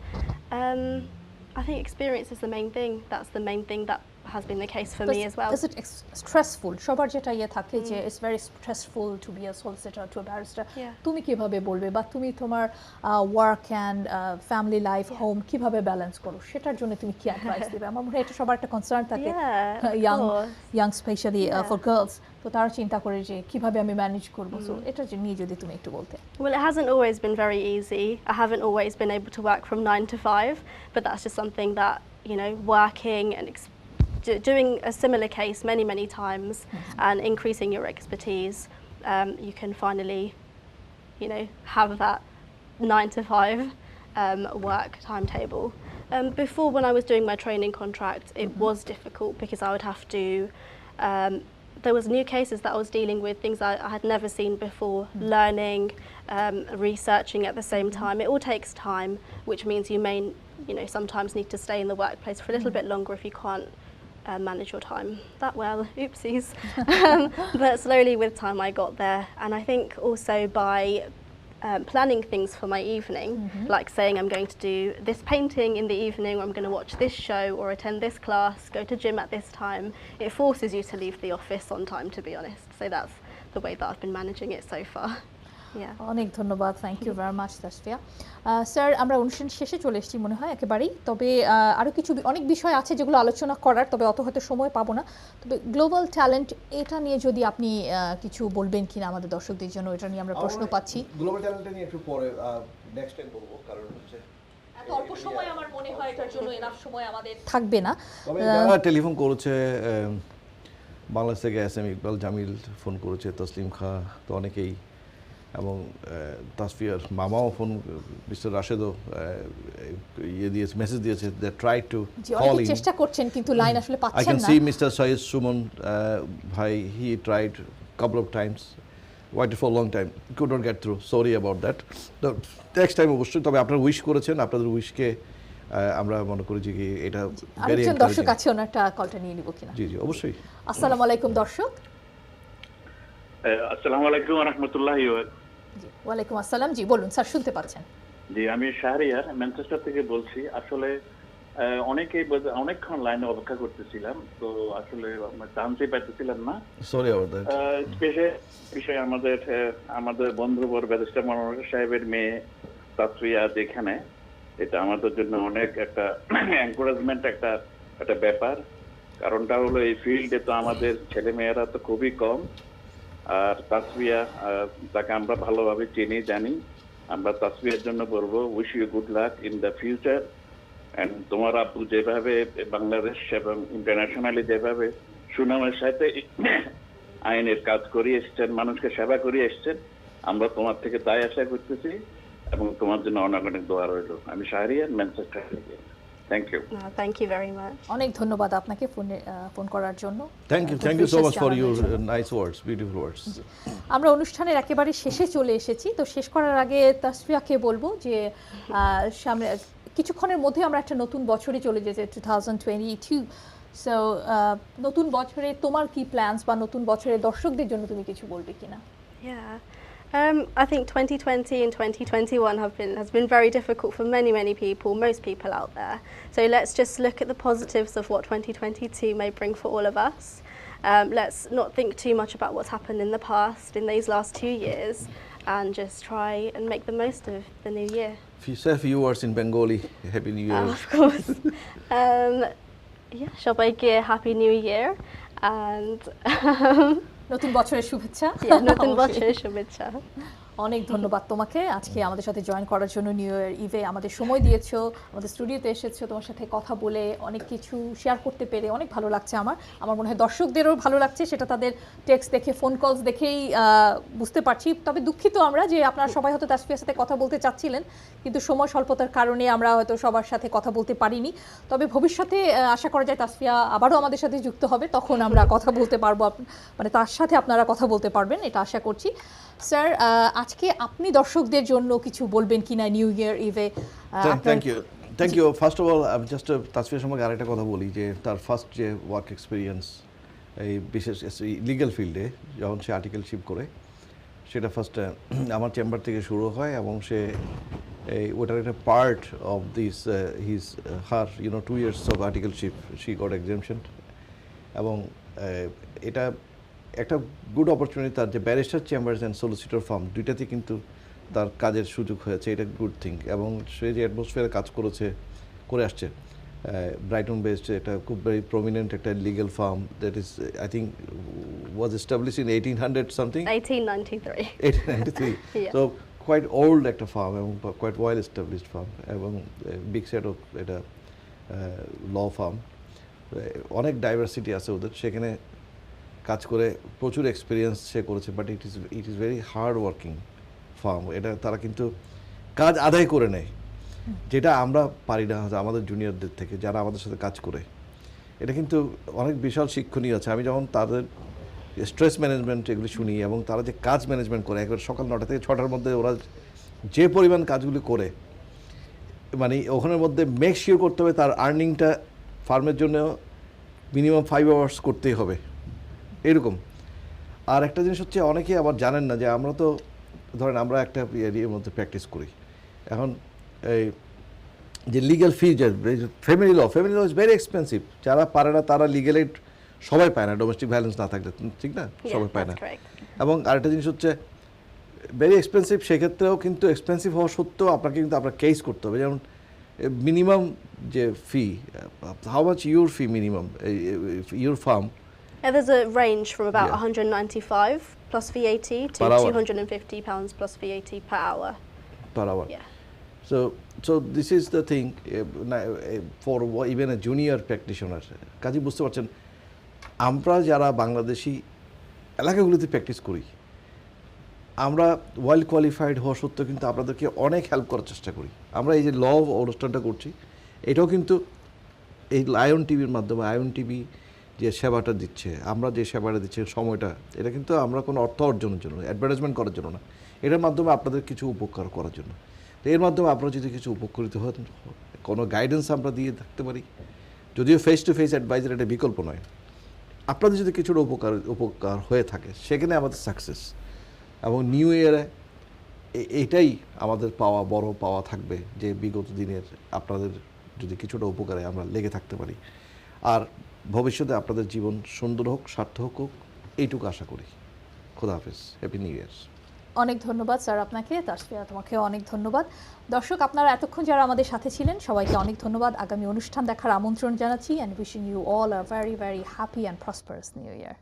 I think experience is the main thing. That's the main thing that has been the case for me as well. Is it stressful? সবার যেটা থাকে যে it's very stressful to be a solicitor, to a barrister. তুমি কিভাবে বলবে বা তুমি তোমার work and family life, home কিভাবে ব্যালেন্স করো সেটার জন্য তুমি কি অ্যাডভাইস দিবে? আমার মনে হয় এটা সবার একটা কনসার্ন থাকে, young especially for girls. তো তারা চিন্তা করে যে কিভাবে আমি ম্যানেজ করব, সো এটা নিয়ে যদি তুমি একটু বলতে। Well, it hasn't always been very easy. I haven't always been able to work from 9 to 5, but that's just something that, you know, working and doing a similar case many times and increasing your expertise, you can finally, you know, have that 9 to 5 work timetable. Before, when I was doing my training contract, it was difficult because I would have to there was new cases that I was dealing with, things I had never seen before, learning, researching at the same time. It all takes time, which means you may, you know, sometimes need to stay in the workplace for a little bit longer if you can't manage your time that well. Oopsies. But slowly with time I got there, and I think also by planning things for my evening, like saying I'm going to do this painting in the evening, or I'm going to watch this show or attend this class, go to gym at this time, it forces you to leave the office on time, to be honest. So that's the way that I've been managing it so far. অনেক ধন্যবাদ, thank you very much Tasfia. Sir, আমরা অনুষ্ঠান শেষে চলে এসেছি মনে হয় একেবারেই, তবে আরও কিছু অনেক বিষয় আছে যেগুলো আলোচনা করার, তবে অত হয়তো সময় পাবো না। তবে গ্লোবাল ট্যালেন্ট এটা নিয়ে যদি আপনি কিছু বলবেন কিনা আমাদের দর্শকদের জন্য, এটা নিয়ে আমরা প্রশ্ন পাচ্ছি। গ্লোবাল ট্যালেন্টটা নিয়ে একটু পরে নেক্সট টাইম বলবো, কারণ হচ্ছে এত অল্প সময় আমার মনে হয় এটার জন্য এনাফ সময় আমাদের থাকবে না। তবে যারা টেলিফোন করেছে বাংলাদেশ থেকে এসএম ইকবাল জামিল ফোন করেছে, তসলিম খা, তো অনেকেই, এবং তাসফিয়ার মামাও ফোন, মিস্টার রাশেদও দিয়েছে, মেসেজ দিয়েছে, they try to call in, চেষ্টা করছেন কিন্তু লাইন আসলে পাচ্ছেন না। I can see mister Syed Suman ভাই, he tried couple of times, waited for long time, could not get through, sorry about that. তো নেক্সট টাইম অবশ্যই, তবে আপনারা উইশ করেছেন, আপনাদের উইশকে আমরা মনে করি যে এটা ভেরি আরেকজন দর্শক আছে, ওনারটা কলটা নিয়ে নিব কিনা? জি জি অবশ্যই। আসসালামু আলাইকুম দর্শক। আসসালামু আলাইকুম ওয়া রাহমাতুল্লাহি ওয়া ওয়ালাইকুম আসসালাম। জি বলুন স্যার, শুনতে পাচ্ছেন? জি, আমি শাহরিয়ার ম্যানচেস্টার থেকে বলছি। আসলে অনেকক্ষণ লাইনে অপেক্ষা করতেছিলাম, তো আসলে চান্সই পাইতেছিলাম না। Sorry about that. বিষয় আমাদের বন্ধুবর ব্যারিস্টার মনোহর সাহেবের মেয়ে তাসফিয়া যেখানে, এটা আমাদের জন্য অনেক একটা এনকারেজমেন্ট একটা ব্যাপার। কারণটা হলো এই ফিল্ডে তো আমাদের ছেলে মেয়েরা তো খুবই কম, আর তাসফিয়া তাকে আমরা ভালোভাবে চিনি জানি। আমরা তাসফিয়ার জন্য বলবো wish you good luck in the future. And তোমার আব্বু যেভাবে বাংলাদেশ এবং ইন্টারন্যাশনালি যেভাবে সুনামের সাথে আইনের কাজ করিয়ে এসছেন, মানুষকে সেবা করিয়ে এসছেন, আমরা তোমার থেকে তাই আশা করতেছি, এবং তোমার জন্য অনেক অনেক দোয়া রইল। আমি শাহরিয়ার ম্যানচেস্টার থেকে। Thank you. Thank you very much. অনেক ধন্যবাদ আপনাকে ফোন করার জন্য। Thank you so much for your nice words, beautiful words. আমরা অনুষ্ঠানের একেবারে শেষে চলে এসেছি, তো শেষ করার আগে তাসফিয়াকে বলবো যে সামনে কিছুক্ষণের মধ্যে আমরা একটা নতুন বছরে চলে যেতে, 2022। সো নতুন বছরে তোমার কি প্ল্যানস, বা নতুন বছরে দর্শকদের জন্য তুমি কিছু বলবে কিনা? I think 2020 and 2021 has been very difficult for many people, most people out there. So let's just look at the positives of what 2022 may bring for all of us. Let's not think too much about what's happened in the past, in these last 2 years, and just try and make the most of the new year. If you say a few words in Bengali, Happy New Year. Of course. Shobaike Happy New Year, and নতুন বছরের শুভেচ্ছা। নতুন বছরের শুভেচ্ছা। অনেক ধন্যবাদ তোমাকে আজকে আমাদের সাথে জয়েন করার জন্য। নিউ ইয়ার ইভে আমাদের সময় দিয়েছো, আমাদের স্টুডিওতে এসেছো, তোমার সাথে কথা বলে অনেক কিছু শেয়ার করতে পেরে অনেক ভালো লাগছে আমার মনে হয় দর্শকদেরও ভালো লাগছে, সেটা তাদের টেক্সট দেখে, ফোন কলস দেখেই বুঝতে পারছি। তবে দুঃখিত আমরা যে আপনারা সবাই হয়তো তাসফিয়ার সাথে কথা বলতে চাচ্ছিলেন, কিন্তু সময় স্বল্পতার কারণে আমরা হয়তো সবার সাথে কথা বলতে পারিনি। তবে ভবিষ্যতে আশা করা যায় তাসফিয়া আবারও আমাদের সাথে যুক্ত হবে, তখন আমরা কথা বলতে পারবো, মানে তার সাথে আপনারা কথা বলতে পারবেন, এটা আশা করছি। স্যার, আজকে আপনি দর্শকদের জন্য কিছু বলবেন কিনা নিউ ইয়ার ইভে? Thank you. First of all আমি জাস্ট তাসফিয়ার সম্পর্কে আরেকটা কথা বলি, যে তার ফার্স্ট যে ওয়ার্ক এক্সপিরিয়েন্স এই বিশেষ লিগ্যাল ফিল্ডে যখন সে আর্টিকেলশিপ করে, সেটা ফার্স্ট আমার চেম্বার থেকে শুরু হয়, এবং সে ওটার একটা part of this his her 2 years of articleship she got exemption এবং এটা একটা গুড অপরচুনিটি তার যে barrister chambers and solicitor farm দুইটাতে কিন্তু তার কাজের সুযোগ হয়েছে, এটা গুড থিং। এবং সে যে অ্যাটমসফিয়ারে কাজ করে আসছে ব্রাইটন বেসড, এটা খুব ভেরি প্রমিনেন্ট একটা legal firm that is I think was establish in 1800 something 1893 Yeah. So quite old একটা ফার্ম এবং কোয়াইট ওয়েল এস্টাবলিশড ফার্ম এবং বিগ সেট অফ এটা ল ফার্ম, অনেক ডাইভার্সিটি আছে ওদের, সেখানে কাজ করে প্রচুর এক্সপিরিয়েন্স সে করেছে। But it is very hard working farm. এটা তারা কিন্তু কাজ আদায় করে নেয়, যেটা আমরা পারি না আমাদের জুনিয়রদের থেকে যারা আমাদের সাথে কাজ করে। এটা কিন্তু অনেক বিশাল শিক্ষণীয় আছে। আমি যখন তাদের স্ট্রেস ম্যানেজমেন্ট এগুলি শুনি এবং তারা যে কাজ ম্যানেজমেন্ট করে একবার সকাল 9টা থেকে 6টার মধ্যে ওরা যে পরিমাণ কাজগুলি করে, মানে ওখানের মধ্যে মেক শিওর করতে হবে তার আর্নিংটা ফার্মের জন্য মিনিমাম 5 hours করতেই হবে এরকম। আর একটা জিনিস হচ্ছে অনেকে আবার জানেন না যে আমরা তো ধরেন আমরা একটা এরিয়ার মধ্যে প্র্যাকটিস করি, এখন এই যে লিগ্যাল ফি যে family law is very expensive. যারা পারে না তারা লিগ্যাল এইড সবাই পায় না, ডোমেস্টিক ভায়োলেন্স না থাকলে, ঠিক না? সবাই পায় না। এবং আরেকটা জিনিস হচ্ছে ভেরি এক্সপেন্সিভ, সেক্ষেত্রেও কিন্তু এক্সপেন্সিভ হওয়া সত্ত্বেও আপনাকে কিন্তু আপনার কেস করতে হবে। যেমন মিনিমাম যে fee, how much your fee minimum your firm? There's a range from about Yeah. 195 plus VAT to Per hour. £250 plus VAT per hour. Per hour. Yeah. So this is the thing for even a junior practitioner. কাজে বুঝতে পারছেন, আমরা যারা বাংলাদেশি এলাকাগুলিতে প্র্যাকটিস করি, আমরা ওয়েল কোয়ালিফাইড হওয়া সত্ত্বেও কিন্তু আপনাদেরকে অনেক হেল্প করার চেষ্টা করি। আমরা এই যে ল অনুষ্ঠানটা করছি, এটাও কিন্তু এই আয়ন টিভির মাধ্যমে, আয়ন টিভি যে সেবাটা দিচ্ছে, আমরা যে সেবাটা দিচ্ছি সময়টা, এটা কিন্তু আমরা কোনো অর্থ অর্জনের জন্য, অ্যাডভার্টাইজমেন্ট করার জন্য না, এটার মাধ্যমে আপনাদের কিছু উপকার করার জন্য। তো এর মাধ্যমে আপনারা যদি কিছু উপকৃত হন, কোনো গাইডেন্স আমরা দিয়ে থাকতে পারি, যদিও ফেস টু ফেস অ্যাডভাইজার এটা বিকল্প নয়, আপনাদের যদি কিছুটা উপকার হয়ে থাকে, সেখানে আমাদের সাকসেস। এবং নিউ ইয়ারে এটাই আমাদের বড় পাওয়া থাকবে, যে বিগত দিনের আপনাদের যদি কিছুটা উপকারে আমরা লেগে থাকতে পারি। আর ভবিষ্যতে আপনাদের জীবন সুন্দর হোক, সার্থক হোক, এইটুকু আশা করি। খোদা হাফেজ, হ্যাপি নিউ ইয়ার। অনেক ধন্যবাদ স্যার আপনাকে, তাসফিয়া তোমাকে অনেক ধন্যবাদ। দর্শক আপনারা এতক্ষণ যারা আমাদের সাথে ছিলেন সবাইকে অনেক ধন্যবাদ। আগামী অনুষ্ঠান দেখার আমন্ত্রণ জানাচ্ছি, and wishing you all a very very happy and prosperous new year.